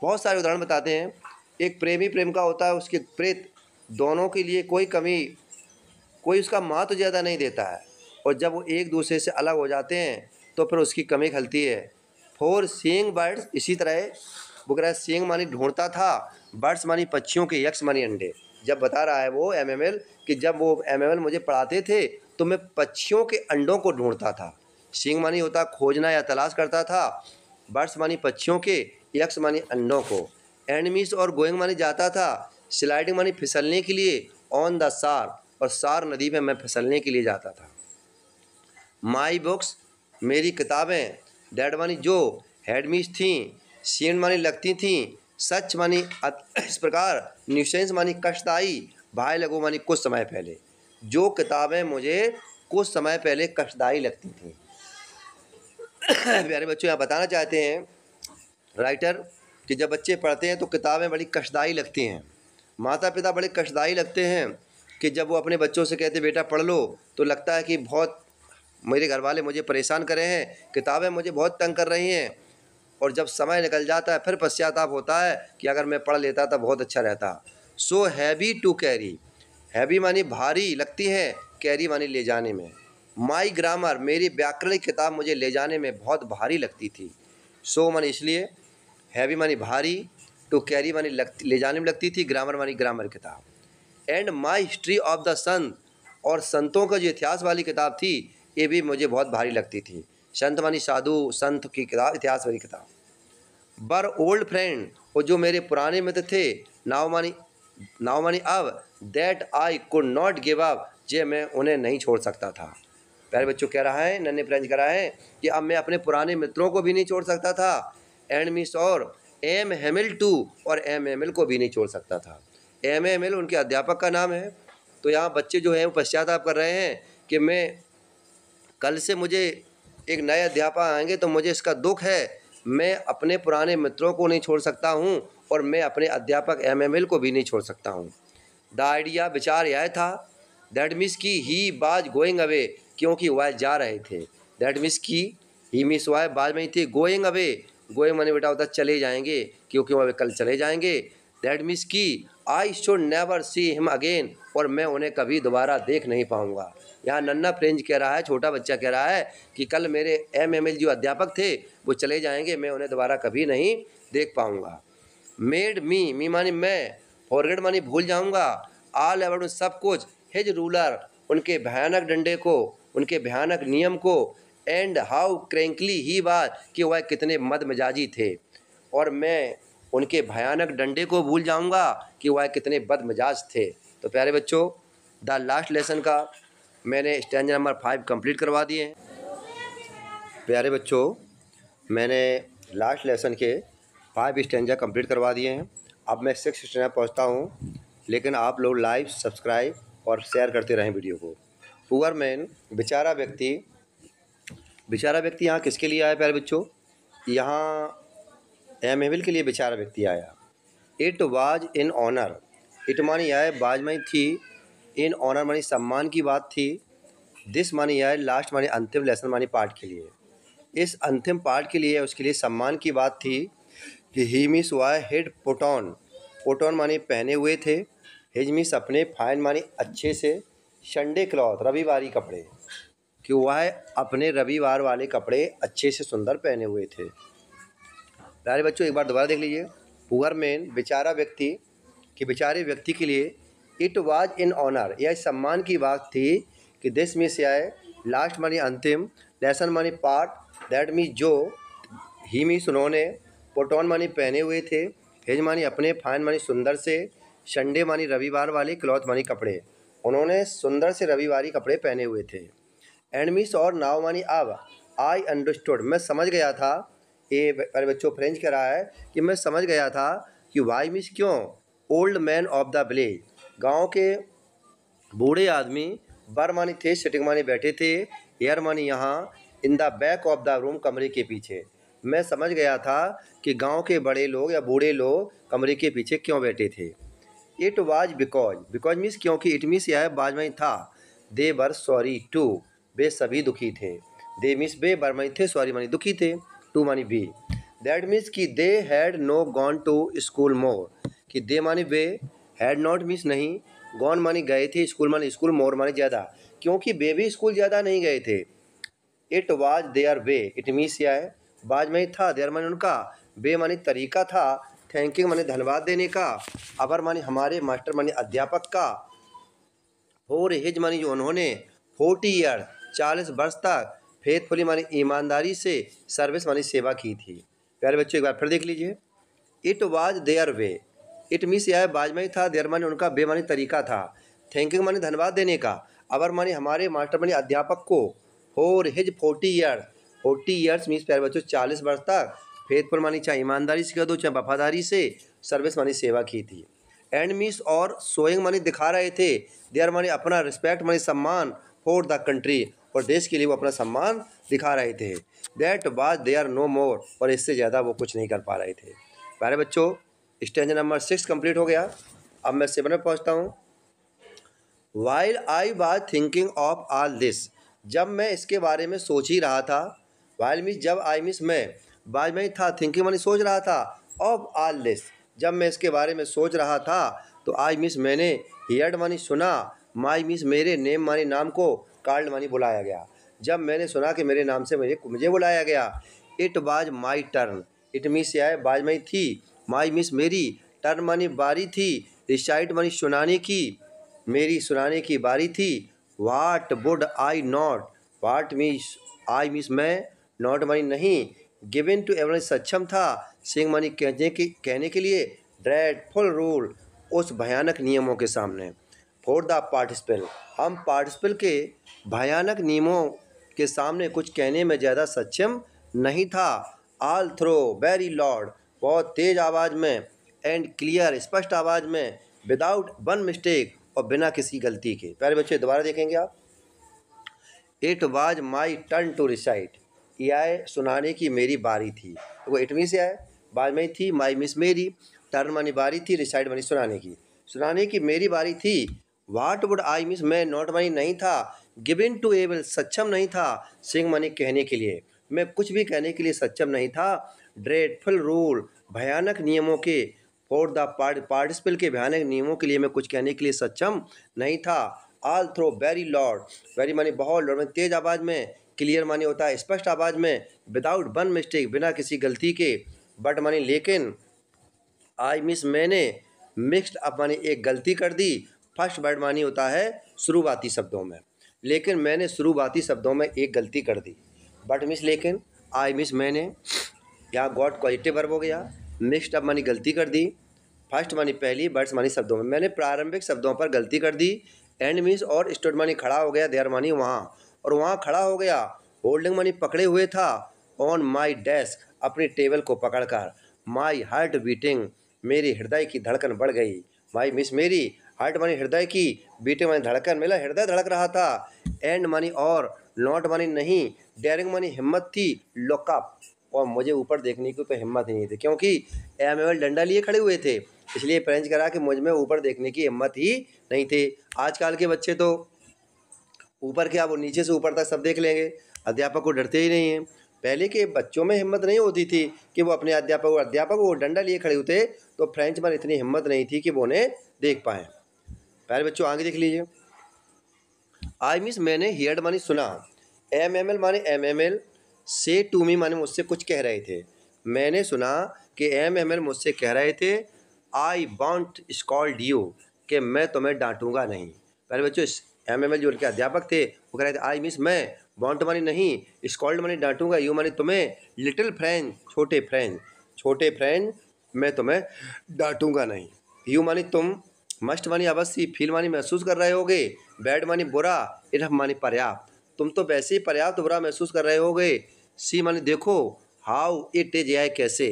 बहुत सारे उदाहरण बताते हैं। एक प्रेमी प्रेमिका होता है, उसके प्रेत दोनों के लिए कोई उसका महत्व ज़्यादा नहीं देता है, और जब वो एक दूसरे से अलग हो जाते हैं तो फिर उसकी कमी खलती है। फोर सीइंग बर्ड्स, इसी तरह वो कह रहा है सीइंग मानी ढूंढता था, बर्ड्स मानी पक्षियों के, यक्स मानी अंडे। जब बता रहा है वो MML कि जब वो MML मुझे पढ़ाते थे तो मैं पक्षियों के अंडों को ढूंढता था। सीइंग मानी होता खोजना या तलाश करता था, बर्ड्स मानी पक्षियों के, यक्स मानी अंडों को, एंडमिस और गोइंग मानी जाता था, स्लाइडिंग मानी फिसलने के लिए, ऑन द सार और सार नदी में मैं फिसलने के लिए जाता था। माई बुक्स मेरी किताबें, डैड मानी जो, हेडमिस थी, सीन मानी लगती थी, सच मानी इस प्रकार, न्यूसेंस मानी कष्टदायी, भाई लगो मानी कुछ समय पहले। जो किताबें मुझे कुछ समय पहले कष्टदायी लगती थी। प्यारे बच्चों यहाँ बताना चाहते हैं राइटर कि जब बच्चे पढ़ते हैं तो किताबें बड़ी कष्टदायी लगती हैं। माता पिता बड़े कष्टदायी लगते हैं कि जब वो अपने बच्चों से कहते बेटा पढ़ लो तो लगता है कि बहुत मेरे घर वाले मुझे परेशान कर रहे हैं, किताबें मुझे बहुत तंग कर रही हैं, और जब समय निकल जाता है फिर पश्चाताप होता है कि अगर मैं पढ़ लेता तो बहुत अच्छा रहता। So heavy to carry, heavy मानी भारी लगती है, कैरी मानी ले जाने में। माई ग्रामर मेरी व्याकरणिक किताब मुझे ले जाने में बहुत भारी लगती थी। सो मानी इसलिए, हैवी मानी भारी, टू कैरी मानी ले जाने में लगती थी, ग्रामर मानी ग्रामर किताब। And my history of the संत, और संतों का जो इतिहास वाली किताब थी ये भी मुझे बहुत भारी लगती थी। संत मानी साधु, संत की किताब, इतिहास वाली किताब। बर ओल्ड फ्रेंड, और जो मेरे पुराने मित्र थे, नाव मानी अब, that I could not give up, जे मैं उन्हें नहीं छोड़ सकता था। प्यारे बच्चों कह रहा है, नन्हे फ्रेंच कह रहा है कि अब मैं अपने पुराने मित्रों को भी नहीं छोड़ सकता था, एंड मिस और MML टू, और MML को भी नहीं छोड़ सकता था। MAML उनके अध्यापक का नाम है। तो यहाँ बच्चे जो हैं वो पश्चाताप कर रहे हैं कि मैं कल से मुझे एक नए अध्यापक आएंगे तो मुझे इसका दुख है, मैं अपने पुराने मित्रों को नहीं छोड़ सकता हूँ और मैं अपने अध्यापक MAML को भी नहीं छोड़ सकता हूँ। द आइडिया, विचार यह था, दैट मीन्स की ही बाज गोइंग अवे, क्योंकि वह जा रहे थे। दैट मीन्स की ही मीन्स वह बाद में ही थे, गोइंग अवे, गोइंग माने बेटा होता चले जाएंगे, क्योंकि वह कल चले जाएंगे। दैट मीन्स की I should never see him again, और मैं उन्हें कभी दोबारा देख नहीं पाऊंगा। यहाँ नन्ना फ्रेंच कह रहा है, छोटा बच्चा कह रहा है कि कल मेरे MAML जो अध्यापक थे वो चले जाएंगे, मैं उन्हें दोबारा कभी नहीं देख पाऊंगा। मेड मी मानी मैं, फॉरगेट मानी भूल जाऊंगा, ऑल अबाउट सब कुछ, हिज रूलर उनके भयानक डंडे को, उनके भयानक नियम को, एंड हाउ क्रैंकली ही वाज कि वह कितने मदमिजाजी थे, और मैं उनके भयानक डंडे को भूल जाऊंगा कि वह कितने बदमिजाज थे। तो प्यारे बच्चों, द लास्ट लेसन का मैंने स्टैंजा नंबर 5 कंप्लीट करवा दिए हैं। प्यारे बच्चों, मैंने लास्ट लेसन के 5 स्टैंजा कंप्लीट करवा दिए हैं। अब मैं 6 स्टैंजा पहुँचता हूँ, लेकिन आप लोग लाइक, सब्सक्राइब और शेयर करते रहें वीडियो को। पुअर मैन, बेचारा व्यक्ति, बेचारा व्यक्ति यहाँ किसके लिए आया प्यारे बच्चों? यहाँ MAML के लिए बेचारा व्यक्ति आया। It was in honour, it मानी यह है बाज मानी थी, इन ऑनर मानी सम्मान की बात थी, दिस मानी यह है लास्ट मानी अंतिम लेसन मानी पार्ट के लिए, इस अंतिम पार्ट के लिए उसके लिए सम्मान की बात थी कि ही मीस वाई हेड पुटॉन, पुटॉन मानी पहने हुए थे, हिज मीस अपने, फाइन मानी अच्छे से, संडे क्लॉथ रविवारी कपड़े, कि वह अपने रविवार वाले कपड़े अच्छे से सुंदर पहने हुए थे। प्यारे बच्चों, एक बार दोबारा देख लीजिए। पुअर मैन, बेचारा व्यक्ति, कि बेचारे व्यक्ति के लिए इट वाज इन ऑनर, यह सम्मान की बात थी कि दिस मीन्स यह है लास्ट मानी अंतिम, लेसन मानी पार्ट, दैट मीन्स जो, ही मीन्स उन्होंने, पुटॉन मानी पहने हुए थे, हिज मानी अपने, फाइन मानी सुंदर से, संडे मानी रविवार वाले, क्लॉथ मानी कपड़े, उन्होंने सुंदर से रविवारी कपड़े पहने हुए थे। एंड मीन्स और नाव मानी अब, आई अंडरस्टूड मैं समझ गया था, ये अरे बच्चों फ्रेंच कह रहा है कि मैं समझ गया था कि वाई मीन्स क्यों, old man of the village, गांव के बूढ़े आदमी, बर मानी थे, सिटिंग मानी बैठे थे, एयर मानी यहाँ, in the back of the room कमरे के पीछे, मैं समझ गया था कि गांव के बड़े लोग या बूढ़े लोग कमरे के पीछे क्यों बैठे थे। It was because, because means क्योंकि, इट मीन्स यह बाज मानी था, दे वर सॉरी टू वे सभी दुखी थे, दे मीन्स वे, बर मानी थे, सॉरी मानी दुखी थे, टू मानी बी, दैट मीन्स कि they had no gone to school more, कि दे मानी वे, हैड नॉट मीन्स नहीं, गॉन मानी गए थे, स्कूल मानी स्कूल, मोर मानी ज़्यादा, क्योंकि वे भी स्कूल ज़्यादा नहीं गए थे। It was their way, it means यह है बाज मानी था, देयर मानी उनका, वे मानी तरीका था, थैंकिंग मानी धन्यवाद देने का, अबर मानी हमारे, मास्टर मानी अध्यापक का, फॉर हिज मानी जो उन्होंने, 40 ईयर 40 वर्ष तक, फेथफुली मानी ईमानदारी से, सर्विस मानी सेवा की थी। प्यारे बच्चों, एक बार फिर देख लीजिए। It was their way, it means यह बाज मानी था, देयर मानी उनका, बे मानी तरीका था, थैंकिंग मानी धन्यवाद देने का, अबर मानी हमारे, मास्टर मानी अध्यापक को, for his 40 year, 40 years means प्यारे बच्चों 40 वर्ष तक, फेथफुल मानी चाहे ईमानदारी से कह दो चाहे वफादारी से, सर्विस मानी सेवा की थी। एंड मीन्स और, शोइंग मानी दिखा रहे थे, देयर मानी अपना, रिस्पेक्ट मानी सम्मान, फॉर द कंट्री और देश के लिए वो अपना सम्मान दिखा रहे थे। दैट वाज देयर नो मोर, और इससे ज़्यादा वो कुछ नहीं कर पा रहे थे। प्यारे बच्चों, स्टैंजा नंबर 6 कंप्लीट हो गया। अब मैं 7 में पहुंचता हूं। While I was thinking of all this, जब मैं इसके बारे में सोच ही रहा था, वाइल मीन्स जब, आई मीन्स मैं, बाज में था, थिंकिंग मानी सोच रहा था, ऑफ ऑल दिस जब मैं इसके बारे में सोच रहा था, तो आई मीन्स मैंने, हियर्ड मानी सुना, माई मीन्स मेरे, नेम मानी नाम को, कॉल्ड मानी बुलाया गया, जब मैंने सुना कि मेरे नाम से मुझे बुलाया गया। It was my turn, it means यह है बाज में थी, माई मीन्स मेरी, टर्न मानी बारी थी, रिसाइट मानी सुनाने की, मेरी सुनाने की बारी थी। What would I not, what means I means मैं, नॉट मानी नहीं, गिवन टू एवरी सक्षम था, सिंग मानी कहने के लिए, ड्रेडफुल रूल उस भयानक नियमों के सामने, फॉर द पार्टिसिपल हम पार्टिसिपल के भयानक नियमों के सामने कुछ कहने में ज़्यादा सक्षम नहीं था। ऑल थ्रो वेरी लॉर्ड बहुत तेज़ आवाज़ में, एंड क्लियर स्पष्ट आवाज़ में, विदाउट वन मिस्टेक, और बिना किसी गलती के। प्यारे बच्चे दोबारा देखेंगे आप। It was my turn to recite, यह सुनाने की मेरी बारी थी। तो वो इट मीन से आए, बाज में थी, माई मिस मेरी, टर्न मानी बारी थी, रिसाइट मानी सुनाने की। सुनाने की मेरी बारी थी। वाट वुड आई मिस, मैं नॉट मानी नहीं था, गिवन टू एबल सक्षम नहीं था, सिंग मानी कहने के लिए, मैं कुछ भी कहने के लिए सक्षम नहीं था। ड्रेडफुल रूल, भयानक नियमों के, फॉर द पार्टिसिपल के भयानक नियमों के लिए मैं कुछ कहने के लिए सक्षम नहीं था। All through very lord, very मानी बहुत, लॉर्ड में तेज आवाज़ में, क्लियर मानी होता है स्पष्ट आवाज़ में, विदाउट वन मिस्टेक बिना किसी गलती के, बट मानी लेकिन, आई मिस मैंने, मिक्स्ड अप मानी एक गलती कर दी। फर्स्ट वर्ड मानी होता है शुरुआती शब्दों में, लेकिन मैंने शुरुआती शब्दों में एक गलती कर दी। बट मिस लेकिन, आई मिस मैंने, यहाँ गॉट पॉजिटिव वर्ब हो गया, मिक्स्ड अप मानी गलती कर दी, फर्स्ट मानी पहली, बट्स मानी शब्दों में, मैंने प्रारंभिक शब्दों पर गलती कर दी। एंड मीन्स और स्टूड मानी खड़ा हो गया, देयर मानी वहाँ, और वहाँ खड़ा हो गया। होल्डिंग मानी पकड़े हुए था, ऑन माई डेस्क अपनी टेबल को पकड़कर। माई हार्ट बीटिंग, मेरी हृदय की धड़कन बढ़ गई। माई मिस मेरी, हार्ट मानी हृदय की, बीटिंग मानी धड़कन, मेरा हृदय धड़क रहा था। एंड मानी और, नॉट मानी नहीं, डेयरिंग मानी हिम्मत थी, लुकअप, और मुझे ऊपर देखने की तो हिम्मत ही नहीं थी, क्योंकि एमएल डंडा लिए खड़े हुए थे, इसलिए फ्रेंच करा कि मुझ में ऊपर देखने की हिम्मत ही नहीं थी। आजकल के बच्चे तो ऊपर क्या, वो नीचे से ऊपर तक सब देख लेंगे, अध्यापक को डरते ही नहीं हैं। पहले के बच्चों में हिम्मत नहीं होती थी कि वो अपने अध्यापक वो डंडा लिए खड़े होते, तो फ्रेंच में इतनी हिम्मत नहीं थी कि वो उन्हें देख पाएँ। पहले बच्चों आगे देख लीजिए। आई मिस मैंने, हियर्ड मानी सुना, एम एम एल माने एम एम एल, से टू मी माने मुझसे कुछ कह रहे थे। मैंने सुना कि एम एम एल मुझसे कह रहे थे, आई वॉन्ट स्कॉल्ड यू, कि मैं तुम्हें डांटूंगा नहीं। पहले बच्चों एम एम एल जो उनके अध्यापक थे वो कह रहे थे, आई मिस मैं, वॉन्ट मानी नहीं, स्कॉल्ड मानी डांटूंगा, यू मानी तुम्हें, लिटिल फ्रेंड छोटे फ्रेंड, छोटे फ्रेंड मैं तुम्हें डांटूंगा नहीं। यू मानी तुम, मस्ट मानी अवश्य, फील मानी महसूस कर रहे होगे, बैड मानी बुरा, इनफ मानी पर्याप्त, तुम तो वैसे ही पर्याप्त बुरा महसूस कर रहे होगे। सी मानी देखो, हाउ इट इज, यह कैसे,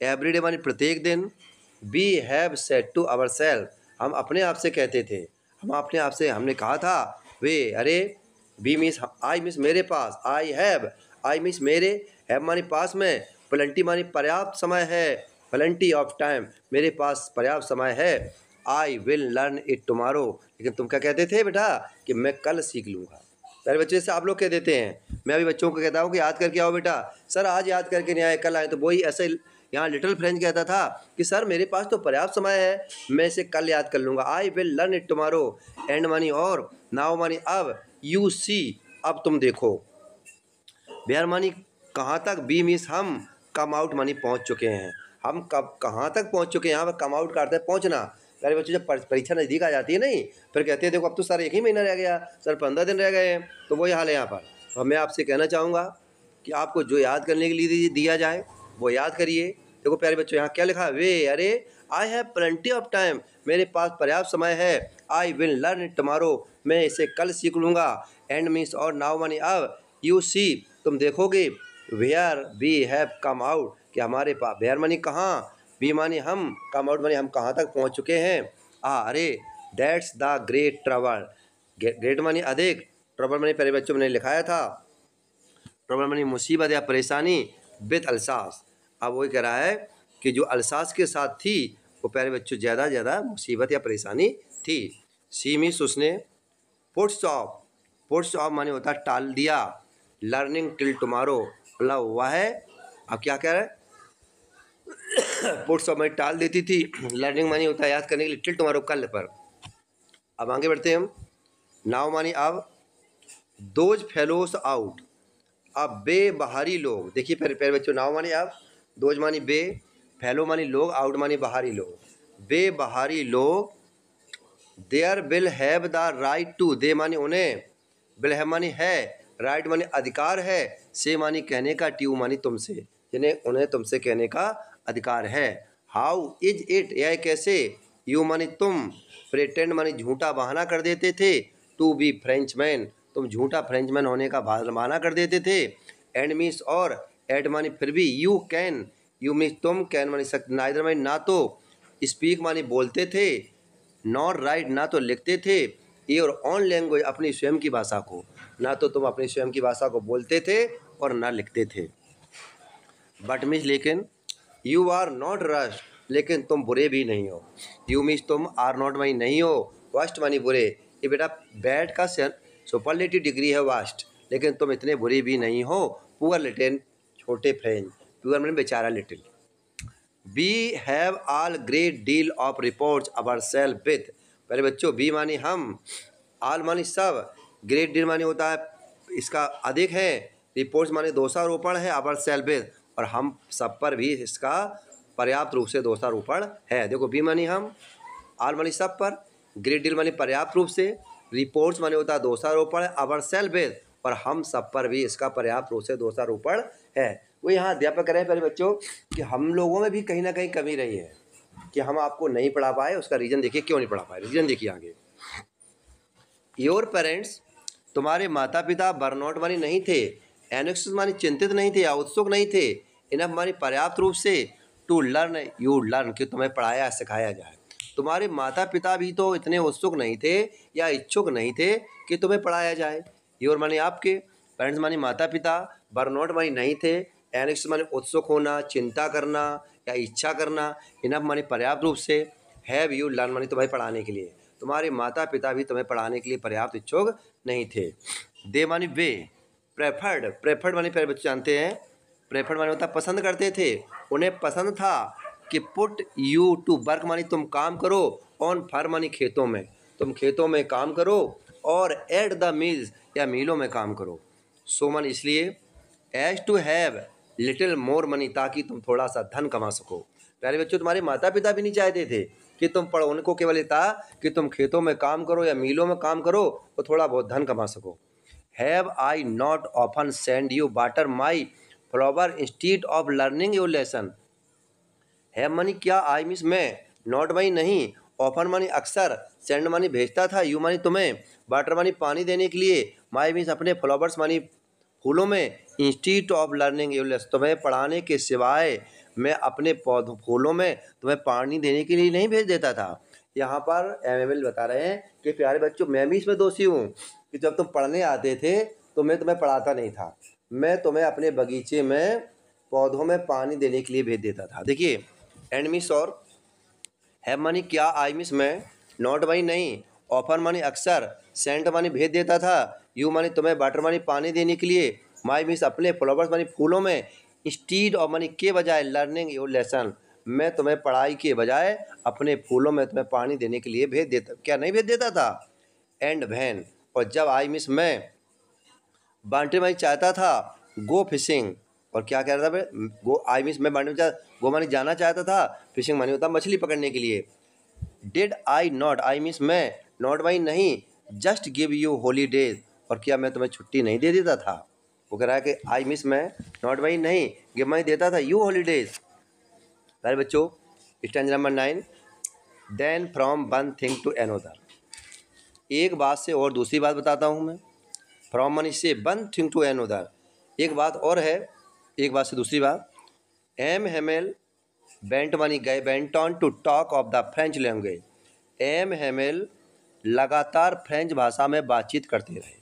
एवरीडे मानी प्रत्येक दिन, we have said to our self, हम अपने आप से कहते थे, हम अपने आप से हमने कहा था, वे अरे, वी मीस आई मिस मेरे पास, आई मिस मेरे, हैव मानी पास में, प्लेंटी मानी पर्याप्त समय है, प्लेंटी ऑफ टाइम मेरे पास पर्याप्त समय है। I will learn it tomorrow, लेकिन तुम क्या कहते थे बेटा कि मैं कल सीख लूँगा। पहले बच्चे से आप लोग कह देते हैं, मैं अभी बच्चों को कहता हूँ कि याद करके आओ बेटा, सर आज याद करके नहीं आए, कल आए, तो वही ऐसे यहाँ लिटिल फ्रेंच कहता था कि सर मेरे पास तो पर्याप्त समय है, मैं इसे कल याद कर लूँगा। I will learn it tomorrow, and मानी और, नाउ मानी अब, यू सी अब तुम देखो, वेयर मानी कहाँ तक, बी मीन्स हम, कम आउट मानी पहुँच चुके हैं, हम कब कहाँ तक पहुँच चुके हैं, यहाँ पर कम आउट का अर्थ है पहुँचना। पहले बच्चों जब परीक्षा नज़दीक आ जाती है नहीं, फिर कहते हैं देखो अब तो सर 1 ही महीना रह गया, सर 15 दिन रह गए हैं, तो वही हाल है यहाँ पर। तो मैं आपसे कहना चाहूँगा कि आपको जो याद करने के लिए दिया जाए वो याद करिए। देखो प्यारे बच्चों यहाँ क्या लिखा है, वे अरे, I have plenty of time, मेरे पास पर्याप्त समय है, I will learn it tomorrow, मैं इसे कल सीख लूँगा, एंड मीन्स और, नाउ मानी अब, यू सी तुम देखोगे, where we have come out कि हमारे पास, वेयर मानी कहाँ, वी मानी हम, कम आउट मानी हम कहाँ तक पहुँच चुके हैं। अरे that's the great trouble, great मानी अधिक, ट्रबल मानी पहले बच्चों में लिखाया था, ट्रबल मानी मुसीबत या परेशानी, विद अल्सास, अब वही कह रहा है कि जो अल्सास के साथ थी वो प्यारे बच्चों ज़्यादा मुसीबत या परेशानी थी। सी मीन्स उसने, पुट्स ऑफ माने होता है टाल दिया, लर्निंग टिल टुमारो मतलब हुआ है, अब क्या कह रहा है, पुट्स ऑफ माने टाल देती थी, लर्निंग मानी होता है याद करने के लिए, टिल टुमारो कल पर। अब आगे बढ़ते हैं हम। नाउ मानी अब, दोज फेलोस आउट, अब बे बाहरी लोग, देखिए पहले बच्चों नाउ मानी अब, दोज मानी बे, फेलो मानी लोग, आउट मानी बाहरी लोग, बे बाहरी लोग, there will have the right to, they मानी उन्हें, विल हैव मानी है, राइट मानी अधिकार है, से मानी कहने का, ट्यू मानी तुमसे, यानी उन्हें तुमसे कहने का अधिकार है। हाउ इज इट, यह कैसे, यू मानी तुम, प्रेटेंड मानी झूठा बहाना कर देते थे, टू बी फ्रेंचमैन तुम झूठा फ्रेंचमैन होने का बहाना कर देते थे, एंड मीन्स और, एट मानी फिर भी, यू कैन, यू मीन्स तुम, कैन मानी सकते, नाइदर मानी ना तो, स्पीक मानी बोलते थे, नॉट राइट, ना तो लिखते थे, योर ओन लैंग्वेज, अपनी स्वयं की भाषा को, ना तो तुम अपनी स्वयं की भाषा को बोलते थे और ना लिखते थे। बट मीन्स लेकिन, यू आर नॉट रश, लेकिन तुम बुरे भी नहीं हो। यू मीन्स तुम, आर नॉट मानी नहीं हो, वर्स्ट मानी बुरे। ये बेटा बैड का सुपरलेटिव डिग्री है वास्ट, लेकिन तुम इतने बुरे भी नहीं हो। पुअर लिटिल, छोटे फ्रेंड, पुअर मैंने बेचारा little. We have all great deal of reports our self with, पहले बच्चों बी मानी हम, ऑल मानी सब, ग्रेट डील मानी होता है इसका अधिक है, रिपोर्ट्स मानी दोषारोपण है, अवर सेल्फ विथ, और हम सब पर भी इसका पर्याप्त रूप से दोषारोपण है। देखो बी मानी हम, ऑल मानी सब पर, ग्रेट डील मानी पर्याप्त रूप से, रिपोर्ट्स माने होता है दोषारोपण, अवर सेल्फ विथ, और हम सब पर भी इसका पर्याप्त रूप से दोषारोपण है। वो यहाँ अध्यापक कह रहे हैं पहले बच्चों कि हम लोगों में भी कहीं ना कहीं कमी रही है कि हम आपको नहीं पढ़ा पाए। उसका रीज़न देखिए, क्यों नहीं पढ़ा पाए, रीज़न देखिए आगे। योर पेरेंट्स, तुम्हारे माता पिता, बर्नआउट मानी नहीं थे, एंग्जाइटी मानी चिंतित नहीं थे या उत्सुक नहीं थे, इनफ मानी पर्याप्त रूप से, टू लर्न यू लर्न, कि तुम्हें पढ़ाया सिखाया जाए। तुम्हारे माता पिता भी तो इतने उत्सुक नहीं थे या इच्छुक नहीं थे कि तुम्हें पढ़ाया जाए। योर मानी आपके, पेरेंट्स मानी माता पिता, बर्नआउट मानी नहीं थे, एंग्जाइटी मानी उत्सुक होना, चिंता करना या इच्छा करना, इनफ मानी पर्याप्त रूप से, हैव यू लर्न मानी तुम्हें पढ़ाने के लिए। तुम्हारे माता पिता भी तुम्हें पढ़ाने के लिए पर्याप्त इच्छुक नहीं थे। दे मानी वे, प्रेफर्ड, प्रेफर्ड मानी पहले बच्चे जानते हैं, प्रेफर्ड मानी होता पसंद करते थे, उन्हें पसंद था कि पुट यू टू वर्क मानी तुम काम करो, ऑन फार्म मानी खेतों में, तुम खेतों में काम करो, और एट द मील्स या मीलों में काम करो। सो मानी इसलिए, as to have little more money, ताकि तुम थोड़ा सा धन कमा सको। प्यारे बच्चों तुम्हारे माता पिता भी नहीं चाहते थे कि तुम पढ़ो, उनको केवल ये था कि तुम खेतों में काम करो या मीलों में काम करो और थोड़ा बहुत धन कमा सको। Have I not often send you water my flower instead of learning your lesson. Have मानी क्या, आई मीन्स मैं, नॉट मानी नहीं, ऑफन मानी अक्सर, सेंड मानी भेजता था, यू मानी तुम्हें, वाटर मानी पानी देने के लिए, माई मीन्स अपने, फ्लावर्स मानी फूलों में, इंस्टीट्यूट ऑफ लर्निंग यूलेस तुम्हें पढ़ाने के सिवाय मैं अपने पौधों फूलों में तुम्हें पानी देने के लिए नहीं भेज देता था। यहाँ पर एमएमएल बता रहे हैं कि प्यारे बच्चों मैं भी इसमें दोषी हूँ कि जब तुम पढ़ने आते थे तो मैं तुम्हें पढ़ाता नहीं था, मैं तुम्हें अपने बगीचे में पौधों में पानी देने के लिए भेज देता था। देखिए एंड मिस और हैव मानी क्या, आई मिस मैं, नॉट मानी नहीं, ऑफर मानी अक्सर, सेंट मानी भेज देता था, यू मानी तुम्हें, वाटर मानी पानी देने के लिए, माई मीन्स अपने, फ्लावर्स मानी फूलों में, इंस्टीड ऑफ मानी के बजाय, लर्निंग योर लेसन मैं तुम्हें पढ़ाई के बजाय अपने फूलों में तुम्हें पानी देने के लिए भेज देता, क्या नहीं भेज देता था। एंड वैन, और जब आई मिस मैं, बांटे मानी चाहता था, गो फिशिंग, और क्या कह रहा था गो, आई मीन्स मैं बांटे में गो मानी जाना चाहता था, फिशिंग मानी होता मछली पकड़ने के लिए। Did I not, I means मैं, नॉट मानी नहीं, जस्ट गिव यू हॉलीडेज, और क्या मैं तुम्हें छुट्टी नहीं दे देता था। वो कह रहा है कि आई मिस मैं, नॉट मानी नहीं, गिव मानी देता था, यू हॉलीडेज। पहले बच्चों stanza number 9, then from one thing to another, एक बात से और दूसरी बात बताता हूँ मैं, फ्रॉम मनी से, वन थिंग टू अनदर, एक बात और है, एक बात से दूसरी बात। एम हेमेल बेंट मानी गए, bent on to talk of the French language, M Hamel लगातार फ्रेंच भाषा में बातचीत करते रहे।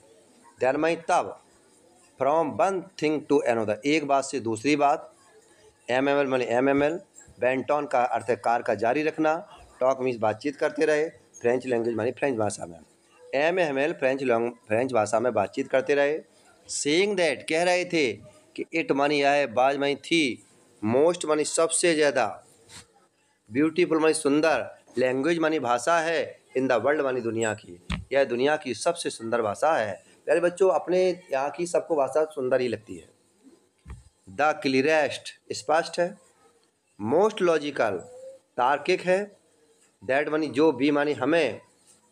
देन मानी तब, from one thing to another, एक बात से दूसरी बात, एम एम एल मानी M M L, bent on का अर्थ है कार का जारी रखना, टॉक मीन्स बातचीत करते रहे, फ्रेंच लैंग्वेज मानी फ्रेंच भाषा में, एम एम एल फ्रेंच भाषा में बातचीत करते रहे। सेइंग दैट, कह रहे थे कि इट मानी यह है, बाज मानी थी, मोस्ट मानी सबसे ज़्यादा, ब्यूटीफुल मानी सुंदर, लैंग्वेज मानी भाषा है, इन द वर्ल्ड मानी दुनिया की, यह दुनिया की सबसे सुंदर भाषा है। प्यारे बच्चों अपने यहाँ की सबको भाषा सुंदर ही लगती है। द क्लियरेस्ट, स्पष्ट है, मोस्ट लॉजिकल, तार्किक है, दैट मानी जो, बी मानी हमें,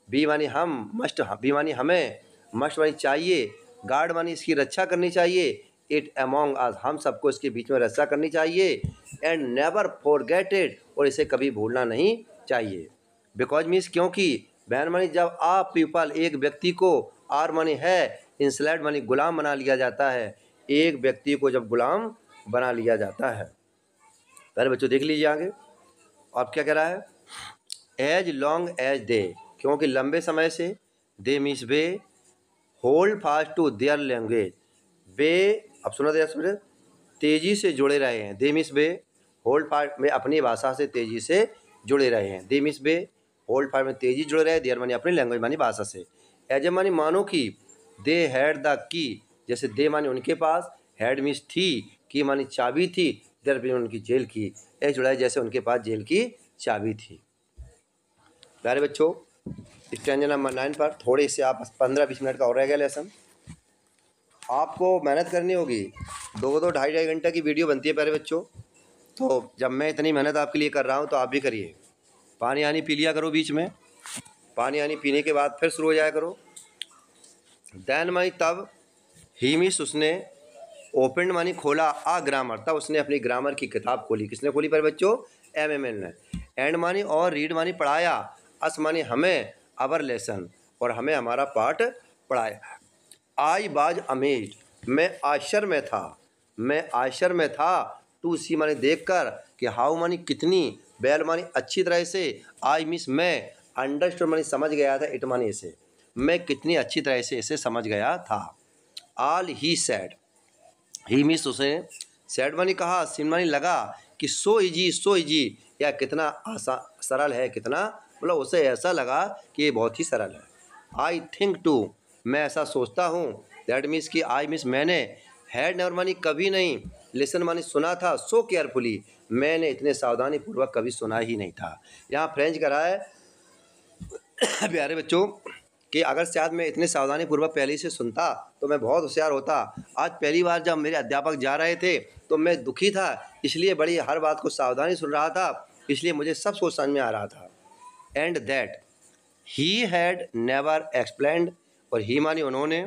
बी मानी हम, मस्ट बी मानी हमें, मस्ट मानी चाहिए, गार्ड मानी इसकी रक्षा करनी चाहिए, इट अमोंग अस हम सबको इसके बीच में रक्षा करनी चाहिए, एंड नेवर फॉरगेट इट और इसे कभी भूलना नहीं चाहिए। बिकॉज मीन्स क्योंकि, बैन मानी जब आ पीपल एक व्यक्ति को, आर मानी है, इंस्लेट मानी गुलाम बना लिया जाता है, एक व्यक्ति को जब गुलाम बना लिया जाता है। पहले बच्चों देख लीजिए आगे, अब क्या कह रहा है, एज लॉन्ग एज दे, क्योंकि लंबे समय से, दे मीन्स वे, hold fast to their language, वे, अब सुनो देर सुनो, तेजी से जुड़े रहे हैं। दे मीन्स वे होल्ड फास्ट में अपनी भाषा से तेजी से जुड़े रहे हैं। दे मीन्स वे होल्ड फास्ट में तेजी जुड़े रहे, देयर मानी अपनी लैंग्वेज मानी भाषा से। एज ए मानी मानो कि, दे हैड द की, जैसे दे मानी उनके पास, हैड मीन्स थी, की मानी चाबी थी, देयर मानी उनकी जेल की, ए जुड़ा है जैसे उनके पास जेल की चाबी थी। प्यारे बच्चों, स्टैंजा नंबर 9 पर थोड़े से आप 15-20 मिनट का और रह गया लेसन। आपको मेहनत करनी होगी, 2-2 ढाई घंटे की वीडियो बनती है प्यारे बच्चों। तो जब मैं इतनी मेहनत आपके लिए कर रहा हूँ तो आप भी करिए। पानी आनी पी लिया करो बीच में, पानी आनी पीने के बाद फिर शुरू हो जाया करो। दैन मानी तब, ही मीन्स उसने, ओपन मानी खोला, आ ग्रामर, तब उसने अपनी ग्रामर की किताब खोली। किसने खोली प्यारे बच्चों? MML ने। एंड मानी और, रीड मानी पढ़ाया, अस मानी हमें, अवर लेसन, और हमें हमारा पाठ पढ़ाया। आई बाज अमेज, मैं आश्चर्य में था, मैं आश्चर्य में था, टू सी मानी देख कर, कि हाउ मानी कितनी, वेल मानी अच्छी तरह से, आई मीन्स मैं, अंडरस्टूड मानी समझ गया था, इट मानी इसे, मैं कितनी अच्छी तरह से इसे समझ गया था। All he sad, he means उसे, सैड मानी कहा, सिन मानी लगा, कि सो इजी, या कितना आसान सरल है, कितना, मतलब उसे ऐसा लगा कि ये बहुत ही सरल है। आई थिंक टू, मैं ऐसा सोचता हूँ, दैट मीन्स कि आई मीन्स मैंने, हैड नेवर मानी कभी नहीं, लिसन मानी सुना था, सो केयरफुली, मैंने इतने सावधानी पूर्वक कभी सुना ही नहीं था। यहाँ फ्रेंच करा है प्यारे बच्चों कि अगर शायद मैं इतने सावधानी पूर्वक पहले से सुनता तो मैं बहुत होशियार होता। आज पहली बार जब मेरे अध्यापक जा रहे थे तो मैं दुखी था, इसलिए बड़ी हर बात को सावधानी सुन रहा था, इसलिए मुझे सब कुछ समझ में आ रहा था। And that he had never explained, और ही मानी उन्होंने,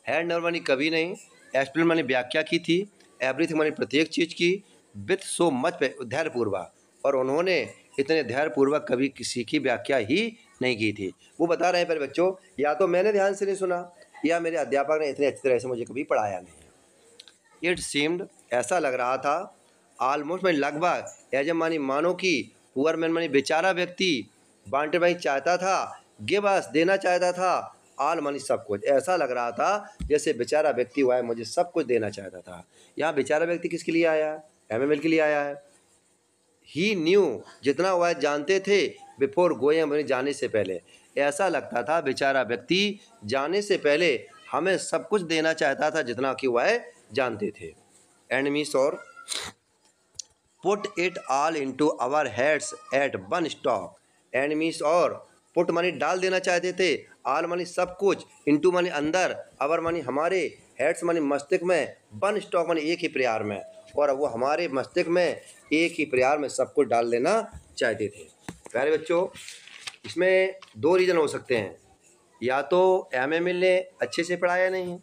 हैड नेवर मानी कभी नहीं, एक्सप्लेन मानी व्याख्या की थी, एवरीथिंग मानी प्रत्येक चीज़ की, विथ सो मच धैर्यपूर्वक, और उन्होंने इतने धैर्यपूर्वक कभी किसी की व्याख्या ही नहीं की थी। वो बता रहे हैं पर बच्चों, या तो मैंने ध्यान से नहीं सुना, या मेरे अध्यापक ने इतने अच्छी तरह से मुझे कभी पढ़ाया नहीं। इट सीम्ड, ऐसा लग रहा था, ऑलमोस्ट मानी लगभग, एज ए मानी मानो कि, पुअर मैन मानी बेचारा व्यक्ति, वांटेड मानी चाहता था, गिव अस देना चाहता था, ऑल मानी सब कुछ, ऐसा लग रहा था जैसे बेचारा व्यक्ति हुआ है मुझे सब कुछ देना चाहता था। यहाँ बेचारा व्यक्ति किसके लिए आया है? MML के लिए आया है। ही न्यू, जितना हुआ है जानते थे, बिफोर गोइंग जाने से पहले, ऐसा लगता था बेचारा व्यक्ति जाने से पहले हमें सब कुछ देना चाहता था जितना कि हुआ है जानते थे। एंड और put it all into our heads at one stock, and means और, पुट मानी डाल देना चाहते थे, ऑल मानी सब कुछ, इनटू मानी अंदर, अवर मानी हमारे, हेड्स मानी मस्तिष्क में, वन स्टॉक मानी एक ही प्रयार में, और वो हमारे मस्तिष्क में एक ही प्रयार में सब कुछ डाल देना चाहते थे। प्यारे बच्चों, इसमें 2 रीज़न हो सकते हैं, या तो MML ने अच्छे से पढ़ाया नहीं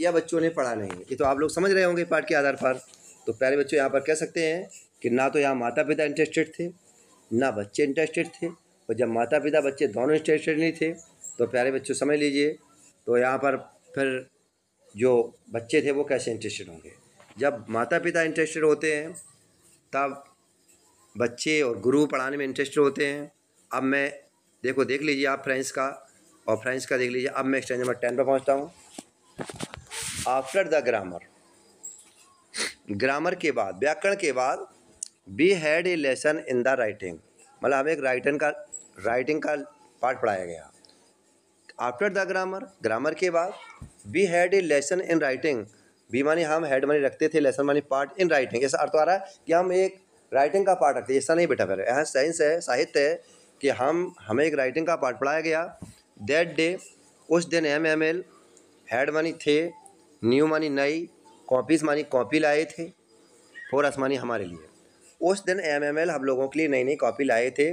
या बच्चों ने पढ़ा नहीं। ये तो आप लोग समझ रहे होंगे पाठ के आधार पर। तो प्यारे बच्चों, यहाँ पर कह सकते हैं कि ना तो यहाँ माता पिता इंटरेस्टेड थे, ना बच्चे इंटरेस्टेड थे, और जब माता पिता बच्चे दोनों इंटरेस्टेड नहीं थे तो प्यारे बच्चों समझ लीजिए, तो यहाँ पर फिर जो बच्चे थे वो कैसे इंटरेस्टेड होंगे। जब माता पिता इंटरेस्टेड होते हैं तब बच्चे और गुरु पढ़ाने में इंटरेस्टेड होते हैं। अब मैं देख लीजिए आप फ्रेंच का, और फ्रेंच का देख लीजिए। अब मैं स्टैंजा नंबर 10 पर पहुँचता हूँ। आफ्टर द ग्रामर, ग्रामर के बाद, व्याकरण के बाद, we had a lesson in the writing, मतलब हमें एक राइटिंग का पाठ पढ़ाया गया। आफ्टर द ग्रामर, ग्रामर के बाद, we had a lesson in writing, we मानी हम, हैड मानी रखते थे, लेसन मानी पार्ट, इन राइटिंग ऐसा अर्थ आ रहा है कि हम एक राइटिंग का पार्ट रखते हैं। ऐसा नहीं बेटा, फिर यहाँ साइंस है, साहित्य है कि हमें एक राइटिंग का पार्ट पढ़ाया गया। दैट डे, उस दिन, MML, हैड मानी थे, न्यू मानी नई, कॉपीज़ मानी कॉपी लाए थे, फॉर अस मानी हमारे लिए। उस दिन MML हम लोगों के लिए नई नई कॉपी लाए थे,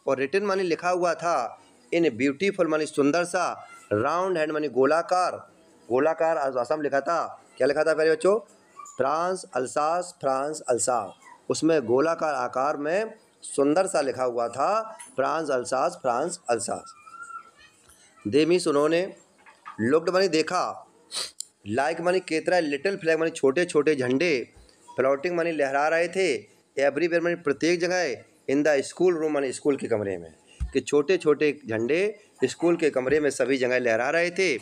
और रिटन मानी लिखा हुआ था, इन ब्यूटीफुल मानी सुंदर सा, राउंड हैंड मानी गोलाकार, गोलाकार असम लिखा था। क्या लिखा था पहले बच्चों? फ्रांस अल्सास, फ्रांस अल्सास, उसमें गोलाकार आकार में सुंदर सा लिखा हुआ था, फ्रांस अल्सास, फ्रांस अल्सास। दे मीन्स उन्होंने, लुक्ड मानी देखा, लाइक मानी केतरा, लिटिल फ्लैग मानी छोटे छोटे झंडे, फ्लोटिंग मानी लहरा रहे थे, एवरीवेयर मानी प्रत्येक जगह, इन द स्कूल रूम मानी स्कूल के कमरे में, कि छोटे छोटे झंडे स्कूल के कमरे में सभी जगह लहरा रहे थे।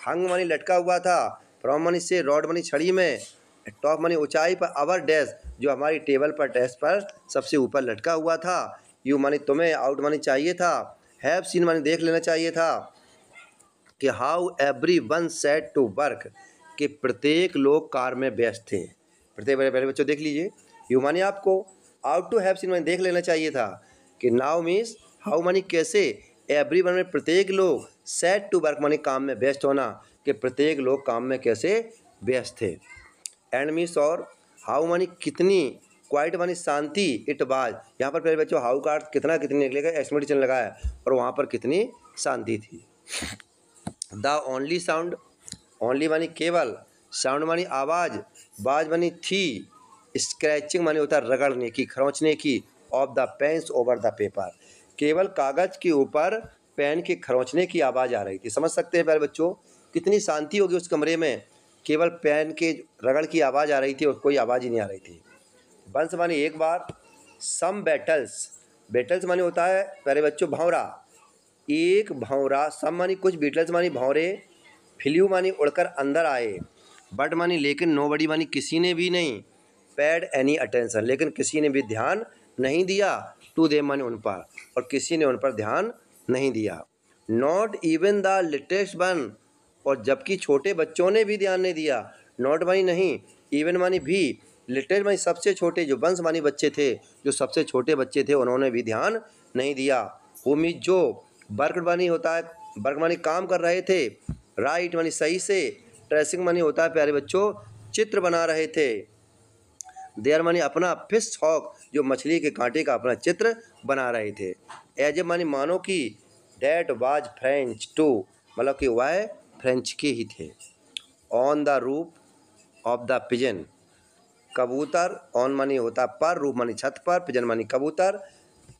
हंग मानी लटका हुआ था, फ्रॉम मानी से, रॉड मानी छड़ी में, टॉप मानी ऊंचाई पर, अवर डेस्क जो हमारी टेबल पर डेस्क पर सबसे ऊपर लटका हुआ था। यू मानी तुम्हें, आउट मानी चाहिए था, हैव सीन मानी देख लेना चाहिए था, कि how every one set to work, कि प्रत्येक लोग कार में व्यस्त थे। प्रत्येक बड़े बच्चों देख लीजिए, यू मानी आपको, आउट टू हैव सीन मानी देख लेना चाहिए था, कि नाउ मीन्स हाउ मानी कैसे, एवरी वन में प्रत्येक लोग, सेट टू वर्क मानी काम में व्यस्त होना, कि प्रत्येक लोग काम में कैसे व्यस्त थे। एंड मीन्स और, हाउ मानी कितनी, क्वाइट मानी शांति, इट वाज, यहाँ पर पहले बच्चों हाउ का अर्थ कितना कितनी निकलेगा, एक्सक्लेमेशन लगाया, और वहाँ पर कितनी शांति थी। द ओनली साउंड, ओनली मानी केवल, साउंड मानी आवाज़, बाज मानी थी, स्क्रैचिंग मानी होता है रगड़ने की, खरोंचने की, of the pens over the paper, केवल कागज़ के ऊपर पेन के खरोंचने की आवाज़ आ रही थी। समझ सकते हैं प्यारे बच्चों कितनी शांति होगी उस कमरे में, केवल पेन के रगड़ की आवाज़ आ रही थी और कोई आवाज़ ही नहीं आ रही थी। वंस मानी एक बार, सम बैटल्स, बैटल्स मानी होता है प्यारे बच्चों भंवरा, एक भंवरा, सम मानी कुछ, बीटल्स मानी भंवरे, फ्लू मानी उड़कर अंदर आए, बट मानी लेकिन, नो बडी मानी किसी ने भी नहीं, पेड एनी अटेंशन लेकिन किसी ने भी ध्यान नहीं दिया, टू देम मानी उन पर, और किसी ने उन पर ध्यान नहीं दिया, नॉट इवन द लिटेस्ट वन, और जबकि छोटे बच्चों ने भी ध्यान नहीं दिया, नॉट मानी नहीं, इवन मानी भी, लिटेस्ट मानी सबसे छोटे, जो वंश मानी बच्चे थे, जो सबसे छोटे बच्चे थे उन्होंने भी ध्यान नहीं दिया। वो मीज जो, वर्क मानी होता है, वर्क मानी काम कर रहे थे, राइट मानी सही से, ट्रेसिंग मानी होता है प्यारे बच्चों चित्र बना रहे थे, देयर मानी अपना, फिश हॉक जो मछली के कांटे का अपना चित्र बना रहे थे, एज ए मानी मानो कि, डैट वाज फ्रेंच टू मतलब कि वह फ्रेंच के ही थे, on the roof of the pigeon, कबूतर, ऑन मानी होता पर, रूफ मानी छत पर, पिजन मानी कबूतर,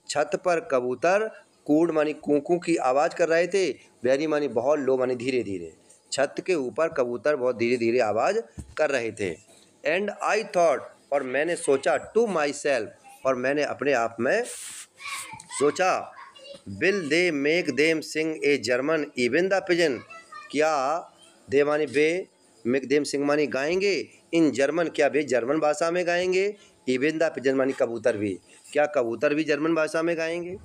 छत पर कबूतर, कूड मानी कूकू की आवाज़ कर रहे थे, वेरी मानी बहुत, लो मानी धीरे धीरे, छत के ऊपर कबूतर बहुत धीरे धीरे आवाज़ कर रहे थे। एंड आई थॉट, और मैंने सोचा, टू माई सेल्फ, और मैंने अपने आप में सोचा, will they make them sing a German even the pigeon, क्या दे मानी वे, मेक देम सिंग मानी गाएंगे, इन जर्मन क्या वे जर्मन भाषा में गाएंगे, इवन द पिजन मानी कबूतर भी, क्या कबूतर भी जर्मन भाषा में गाएंगे।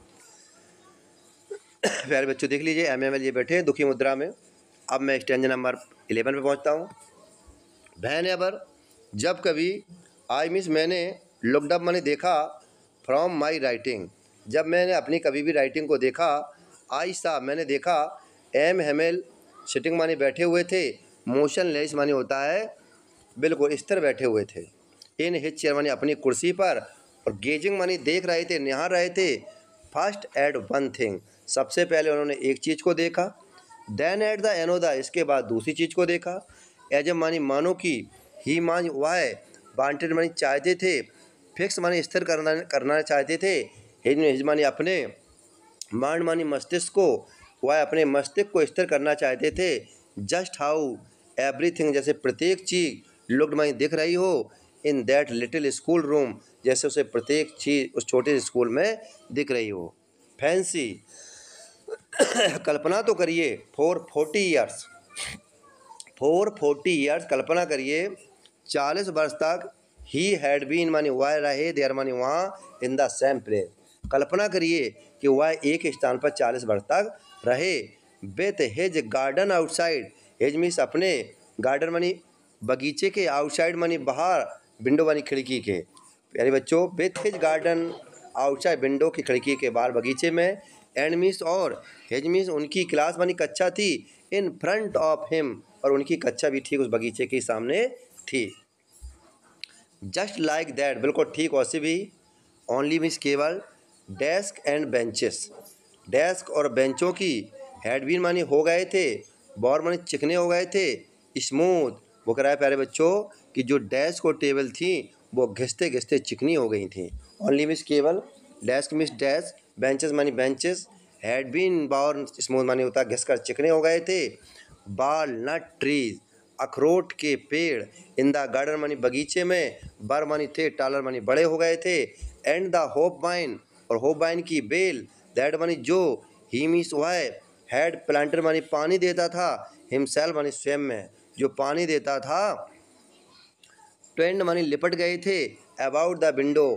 प्यारे बच्चों देख लीजिए एमएमएल ये बैठे हैं दुखी मुद्रा में। अब मैं स्टैंजा नंबर 11 पे पहुंचता हूं। वैन एवर, जब कभी, आई मीन्स मैंने, लुक्ड अप मैंने देखा, फ्रॉम माई राइटिंग, जब मैंने अपनी कभी भी राइटिंग को देखा, आई सा मैंने देखा, एम हेमेल सिटिंग माने बैठे हुए थे, मोशनलेस माने होता है बिल्कुल स्थिर बैठे हुए थे, इन हिज चेयर माने अपनी कुर्सी पर, और गेजिंग माने देख रहे थे, निहार रहे थे, फर्स्ट एट वन थिंग सबसे पहले उन्होंने एक चीज़ को देखा, देन एट द एनोदा इसके बाद दूसरी चीज़ को देखा, एज मानी मानो कि, ही मान वाय, वांटेड मानी चाहते थे, फिक्स मानी स्थिर करना चाहते थे, हिज मानी अपने, मांड मानी मस्तिष्क को, वह अपने मस्तिष्क को स्थिर करना चाहते थे, जस्ट हाउ एवरीथिंग जैसे प्रत्येक चीज़, लुक्ड मानी दिख रही हो, in that little school room जैसे उसे प्रत्येक चीज़ उस छोटे स्कूल में दिख रही हो। फैंसी कल्पना तो करिए, फॉर 40 ईयर्स कल्पना करिए, 40 वर्ष तक, ही हैड बीन मानी वह रहे, देयर मानी वहाँ, इन द सेम प्लेस कल्पना करिए कि वह एक स्थान पर 40 वर्ष तक रहे, with his garden outside, his means अपने, गार्डन मानी बगीचे के, आउटसाइड मानी बाहर, विंडो मानी खिड़की के, प्यारे बच्चों with his garden outside window की खिड़की के बाहर बगीचे में, एंड मीन्स और, हिज मीन्स उनकी क्लास मानी कक्षा थी, इन फ्रंट ऑफ हिम और उनकी कक्षा भी ठीक उस बगीचे के सामने थी, जस्ट लाइक दैट बिल्कुल ठीक वैसे भी, ओनली मीन्स केवल, डेस्क एंड बेंचेस, डेस्क और बेंचों की, हैड बीन मानी हो गए थे, बॉर मानी चिकने हो गए थे, स्मूथ वो कह रहा है प्यारे बच्चों कि जो डेस्क और टेबल थी वो घिसते घिसते चिकनी हो गई थी, ओनली मीन्स केवल, डेस्क मीन्स डेस्क, बेंचेस मानी benches, had been born smooth मानी होता घिस कर चिकने हो गए थे, वालनट ट्रीज अखरोट के पेड़, इन द गार्डन मानी बगीचे में, बर मानी थे, टालर मानी बड़े हो गए थे, एंड द होप वाइन और होप बाइन की बेल, दैट मानी जो, ही मीन्स वह, हैड प्लांटर मानी पानी देता था, हिमसेल्फ मानी स्वयं में जो पानी देता था, ट्वेंड मानी लिपट गए थे, अबाउट द विंडो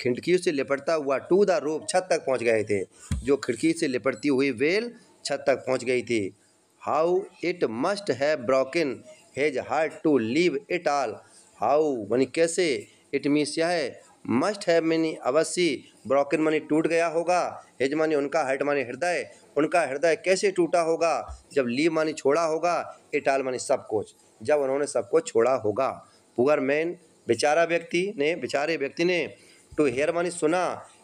खिड़की से लिपटता हुआ, टू द रूफ छत तक पहुंच गए थे, जो खिड़की से लिपटती हुई वेल छत तक पहुंच गई थी। How it must have broken his heart to leave it all, how मानी कैसे, इट मीन्स यह है, मस्ट हैव मानी अवश्य, ब्रोकन मानी टूट गया होगा, हिज मानी उनका, हार्ट मानी हृदय, उनका हृदय कैसे टूटा होगा, जब लीव मानी छोड़ा होगा, इट ऑल मानी सब कुछ, जब उन्होंने सब कुछ छोड़ा होगा। पुअर मैन बेचारे व्यक्ति ने टू हेयर मानी सुना,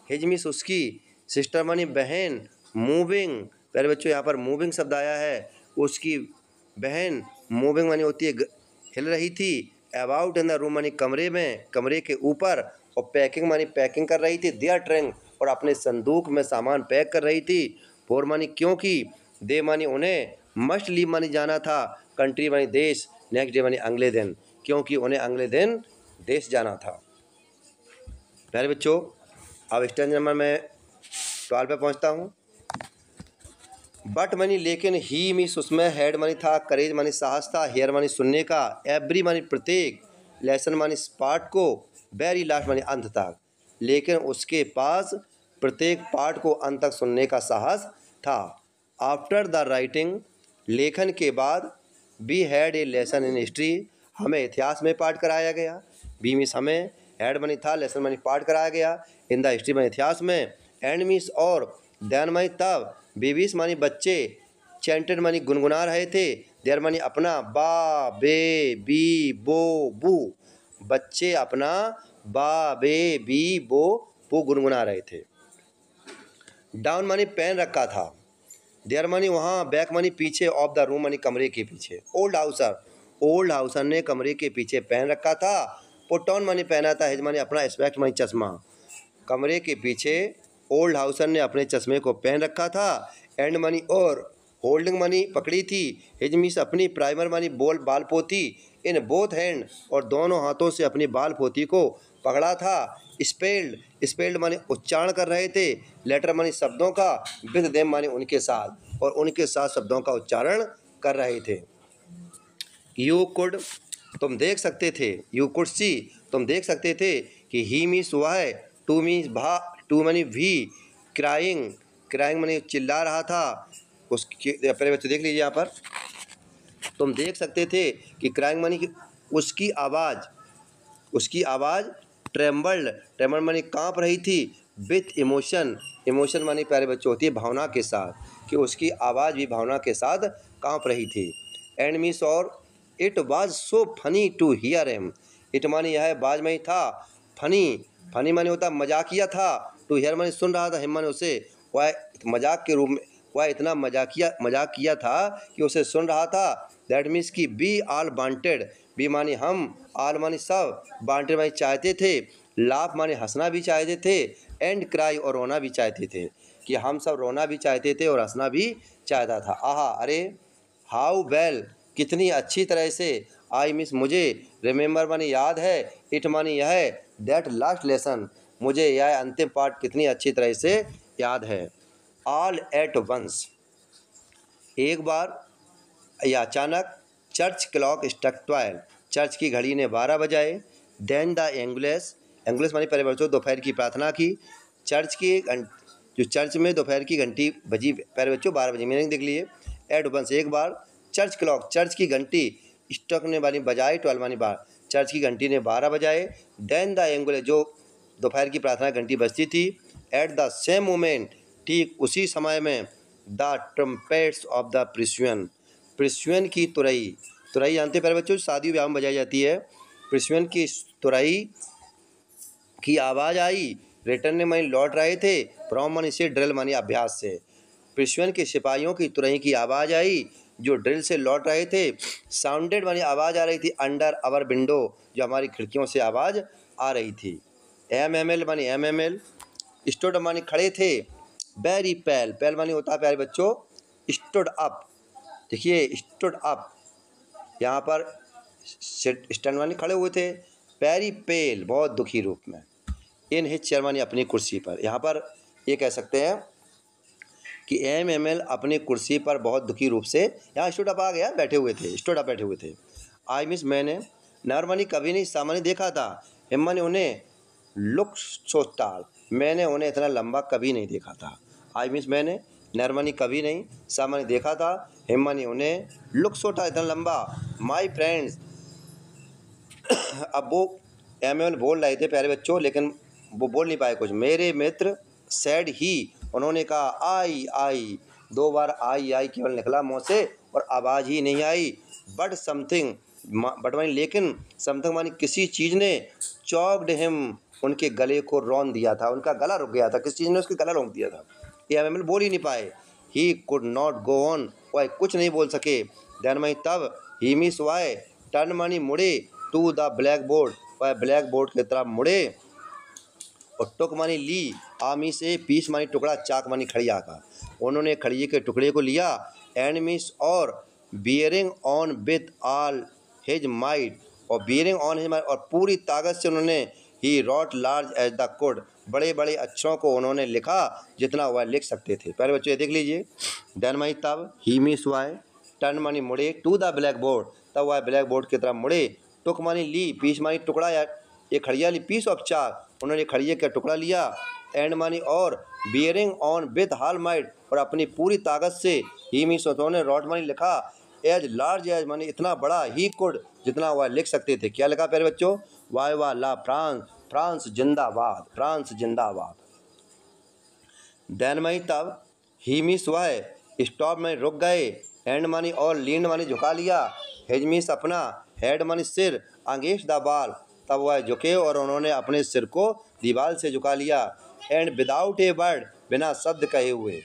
हिज मीन्स उसकी, सिस्टर मानी बहन, मूविंग, पहले बच्चों यहाँ पर मूविंग शब्द आया है, उसकी बहन मूविंग मानी होती है हिल रही थी, अबाउट इन द रूम मानी कमरे में, कमरे के ऊपर, और पैकिंग मानी पैकिंग कर रही थी, देयर ट्रंक और अपने संदूक में सामान पैक कर रही थी, फॉर मानी क्योंकि, दे मानी उन्हें, मस्ट लीव मानी जाना था, कंट्री मानी देश, नेक्स्ट डे मानी अगले दिन, क्योंकि उन्हें अगले दिन देश जाना था। प्यारे बच्चों, अब स्टेंज नंबर मैं 12 पे पहुंचता हूं। बट मानी लेकिन, ही मीन्स उसमें, हैड मानी था, करेज मानी साहस था, हेयर मानी सुनने का, एवरी मानी प्रत्येक, लेसन मानी पार्ट को, वेरी लास्ट मानी अंत तक, लेकिन उसके पास प्रत्येक पार्ट को अंत तक सुनने का साहस था। आफ्टर द राइटिंग लेखन के बाद, we had a lesson in history, हमें इतिहास में पाठ कराया गया, बी मीन्स हमें, हैड मानी था, लेसन मानी पाठ कराया गया, इन द हिस्ट्री मानी इतिहास में, एंड मीन्स और, देन मानी तब, बेबीज मानी बच्चे, चैंटेड मानी गुनगुना रहे थे, देयर मानी अपना, बा बे बी बो बू, बच्चे अपना बा बे बी बो गुनगुना रहे थे। डाउन मानी पेन रखा था, देयर मानी वहाँ, बैक मानी पीछे, ऑफ द रूम मानी कमरे के पीछे, ओल्ड हाउसर ने कमरे के पीछे पेन रखा था, पुट ऑन मानी पहना था, हिज मानी अपना, स्पेक्ट मानी चश्मा, कमरे के पीछे ओल्ड हाउसर ने अपने चश्मे को पहन रखा था, एंड मानी और, होल्डिंग मानी पकड़ी थी, हिज मीन्स अपनी, प्राइमर मानी बाल पोती, इन बोथ हैंड और दोनों हाथों से अपनी बाल पोती को पकड़ा था, स्पेल्ड मानी उच्चारण कर रहे थे, लेटर मानी शब्दों का, विद देम मानी उनके साथ, और उनके साथ शब्दों का उच्चारण कर रहे थे। यू कुड तुम देख सकते थे, यू कुड सी तुम देख सकते थे, कि ही मीन्स वह, टू मीन्स टू मानी भी, क्राइंग मानी चिल्ला रहा था, उसके पहले बच्चे देख लीजिए यहाँ पर, तुम देख सकते थे कि क्राइंग मानी कि उसकी आवाज़ ट्रेम्बल मानी कांप रही थी, विथ इमोशन मानी प्यारे बच्चों होती है भावना के साथ, कि उसकी आवाज़ भी भावना के साथ कांप रही थी, एंड मीन्स और, it was so funny to hear him, it मानी यह बाज में ही था, फनी मानी होता मजाकिया था, टू हियर मानी सुन रहा था, हिम मानी उसे, वह मजाक के रूप में, वह इतना मजाक किया था कि उसे सुन रहा था, दैट मीन्स कि बी ऑल वांटेड, बी मानी हम, ऑल मानी सब, वांटेड मानी चाहते थे, लाफ मानी हंसना भी चाहते थे, एंड क्राई और रोना भी चाहते थे, कि हम सब रोना भी चाहते थे और हंसना भी चाहता था। आहा अरे, हाउ वेल कितनी अच्छी तरह से, आई मिस मुझे, रिमेंबर मानी याद है, इट मानी यह, दैट लास्ट लेसन मुझे यह अंतिम पाठ कितनी अच्छी तरह से याद है। ऑल एट वंस एक बार या अचानक, चर्च क्लॉक स्ट्रक 12 चर्च की घड़ी ने 12 बजाए, देन द एंगुलेस मानी परिवर्तन दोपहर की प्रार्थना की, जो चर्च में दोपहर की घंटी बजी, पहले बच्चों 12 बजे, मीनिंग देख लिए। एट वंस एक बार, चर्च क्लॉक चर्च की घंटी, स्ट्रक ने वाली बजाए, 12 मानी बार, चर्च की घंटी ने 12 बजाए, देन द एंगुलेस जो दोपहर की प्रार्थना घंटी बजती थी, एट द सेम मोमेंट ठीक उसी समय में, द ट्रम्पेट्स ऑफ द प्रिस्युअन की तुरई जानते पहले बच्चों, शादी ब्याह में बजाई जाती है, प्रिस्युअन की तुरई की आवाज़ आई, रिटर्न ने मानी लौट रहे थे, फ्रॉम मानी से, ड्रिल मानी अभ्यास से, प्रिस्युअन के सिपाहियों की तुरई की आवाज़ आई जो ड्रिल से लौट रहे थे, साउंडेड मानी आवाज़ आ रही थी, अंडर आवर विंडो जो हमारी खिड़कियों से आवाज़ आ रही थी, एल मानी एल, स्टूड मानी खड़े थे, वेरी पैल मानी होता है प्यारे बच्चों स्टूड अप, देखिए स्टूड अप यहाँ पर स्टैंड मानी खड़े हुए थे, वेरी पेल बहुत दुखी रूप में, इन हिज चेयर मानी अपनी कुर्सी पर, यहाँ पर ये कह सकते हैं कि MML अपनी कुर्सी पर बहुत दुखी रूप से, यहाँ स्टूड अप आ गया, बैठे हुए थे, स्टूड अप बैठे हुए थे। आई मिस मैंने नॉर्मली कभी नहीं सामान्य देखा था। हेमा ने उन्हें लुक सो टाल, मैंने उन्हें इतना लंबा कभी नहीं देखा था। आई मिस मैंने नॉर्मली कभी नहीं सामान्य देखा था। हेमा ने उन्हें लुक सो टाल, इतना लंबा। माई फ्रेंड्स, अब वो MML बोल रहे थे प्यारे बच्चों, लेकिन वो बोल नहीं पाए कुछ। मेरे मित्र सैड ही, उन्होंने कहा आई आई, 2 बार आई केवल निकला मुँह से और आवाज़ ही नहीं आई। बट समथिंग, बट मानी लेकिन, समथिंग मानी किसी चीज़ ने, चॉक्ड हिम, उनके गले को रौंद दिया था, उनका गला रुक गया था, किसी चीज़ ने उसके गला रोक दिया था। ये MML बोल ही नहीं पाए। He could not go on, वह कुछ नहीं बोल सके। देन मानी तब, ही मिस वाई, टर्न मानी मुड़े, टू द ब्लैक बोर्ड, वह ब्लैक बोर्ड की तरफ मुड़े। और टुक मानी ली, आमी से, पीस मानी टुकड़ा, चाक मानी खड़िया का, उन्होंने खड़िए के टुकड़े को लिया। एंड मिस, और bearing on with all his might, और बियरिंग ऑन हिज माइट, और पूरी ताकत से उन्होंने, he wrote large as the could, बड़े बड़े अक्षरों को उन्होंने लिखा जितना वह लिख सकते थे। पहले बच्चों ये देख लीजिए। देन मानी तब, ही मिस वाई, टर्न मानी मुड़े, टू द ब्लैक बोर्ड, तब वह ब्लैक बोर्ड की तरफ मुड़े। टुक मानी ली, पीस मानी टुकड़ा या ये खड़िया ली, पीस ऑफ चाक, उन्होंने खड़िए का टुकड़ा लिया। एंड मानी और, bearing on with hall might, और अपनी पूरी ताकत से, ही मीस उन्होंने रॉट मानी लिखा, एज लार्ज एज मानी इतना बड़ा, ही कुड जितना वह लिख सकते थे। क्या लिखा प्यारे बच्चों? वाई वाह ला फ्रांस, फ्रांस जिंदाबाद, फ्रांस जिंदाबाद। देन मानी तब, ही मीस वाई, स्टॉप मानी रुक गए। एंड मानी और, लीन मानी झुका लिया। हेज मीस अपना, हेड मानी सिर, अंगेश द बाल, तब वह झुके और उन्होंने अपने सिर को दीवार से झुका लिया। एंड विदाउट ए वर्ड, बिना शब्द कहे हुए,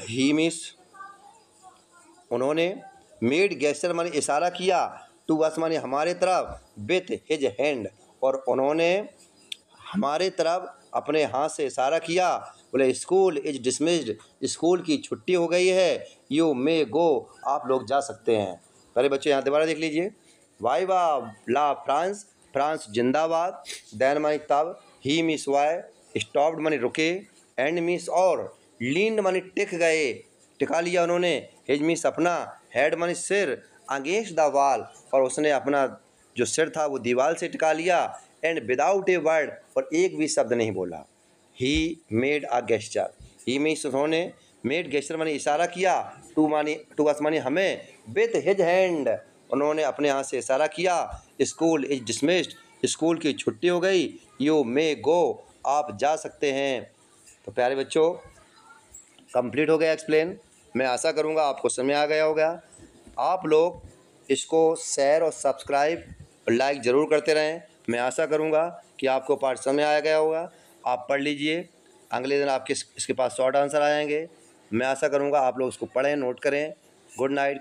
ही मीस उन्होंने, मेड गेस्चर माने इशारा किया, टू अस माने हमारे तरफ, विथ हिज हैंड, और उन्होंने हमारे तरफ अपने हाथ से इशारा किया। बोले स्कूल इज डिसमिस्ड, स्कूल की छुट्टी हो गई है। यू मे गो, आप लोग जा सकते हैं। पहले बच्चे यहाँ दोबारा देख लीजिए। वाई वाह ला फ्रांस, फ्रांस जिंदाबाद। देन मानी तब, ही मिस वाई, स्टॉप्ड मानी रुके। एंड मिस और, लीन्ड मानी टिक गए, टिका लिया उन्होंने। हिज मिस अपना, हेड मानी सिर, अगेंस्ट द वॉल, और उसने अपना जो सिर था वो दीवार से टिका लिया। एंड विदाउट ए वर्ड, और एक भी शब्द नहीं बोला। He made a gesture, he means उन्होंने, मेड गेस्चर मानी इशारा किया, टू अस मानी हमें, विथ हिज हैंड, उन्होंने अपने हाथ से इशारा किया। स्कूल इज डिसमिस्ड, स्कूल की छुट्टी हो गई। यू मे गो, आप जा सकते हैं। तो प्यारे बच्चों, कंप्लीट हो गया एक्सप्लेन। मैं आशा करूँगा आपको समझ आ गया होगा। आप लोग इसको शेयर और सब्सक्राइब और लाइक ज़रूर करते रहें। मैं आशा करूँगा कि आपको पाठ समझ आ गया होगा। आप पढ़ लीजिए, अगले दिन आपके इसके पास शॉर्ट आंसर आ जाएंगे। मैं आशा करूँगा आप लोग उसको पढ़ें, नोट करें। Good night.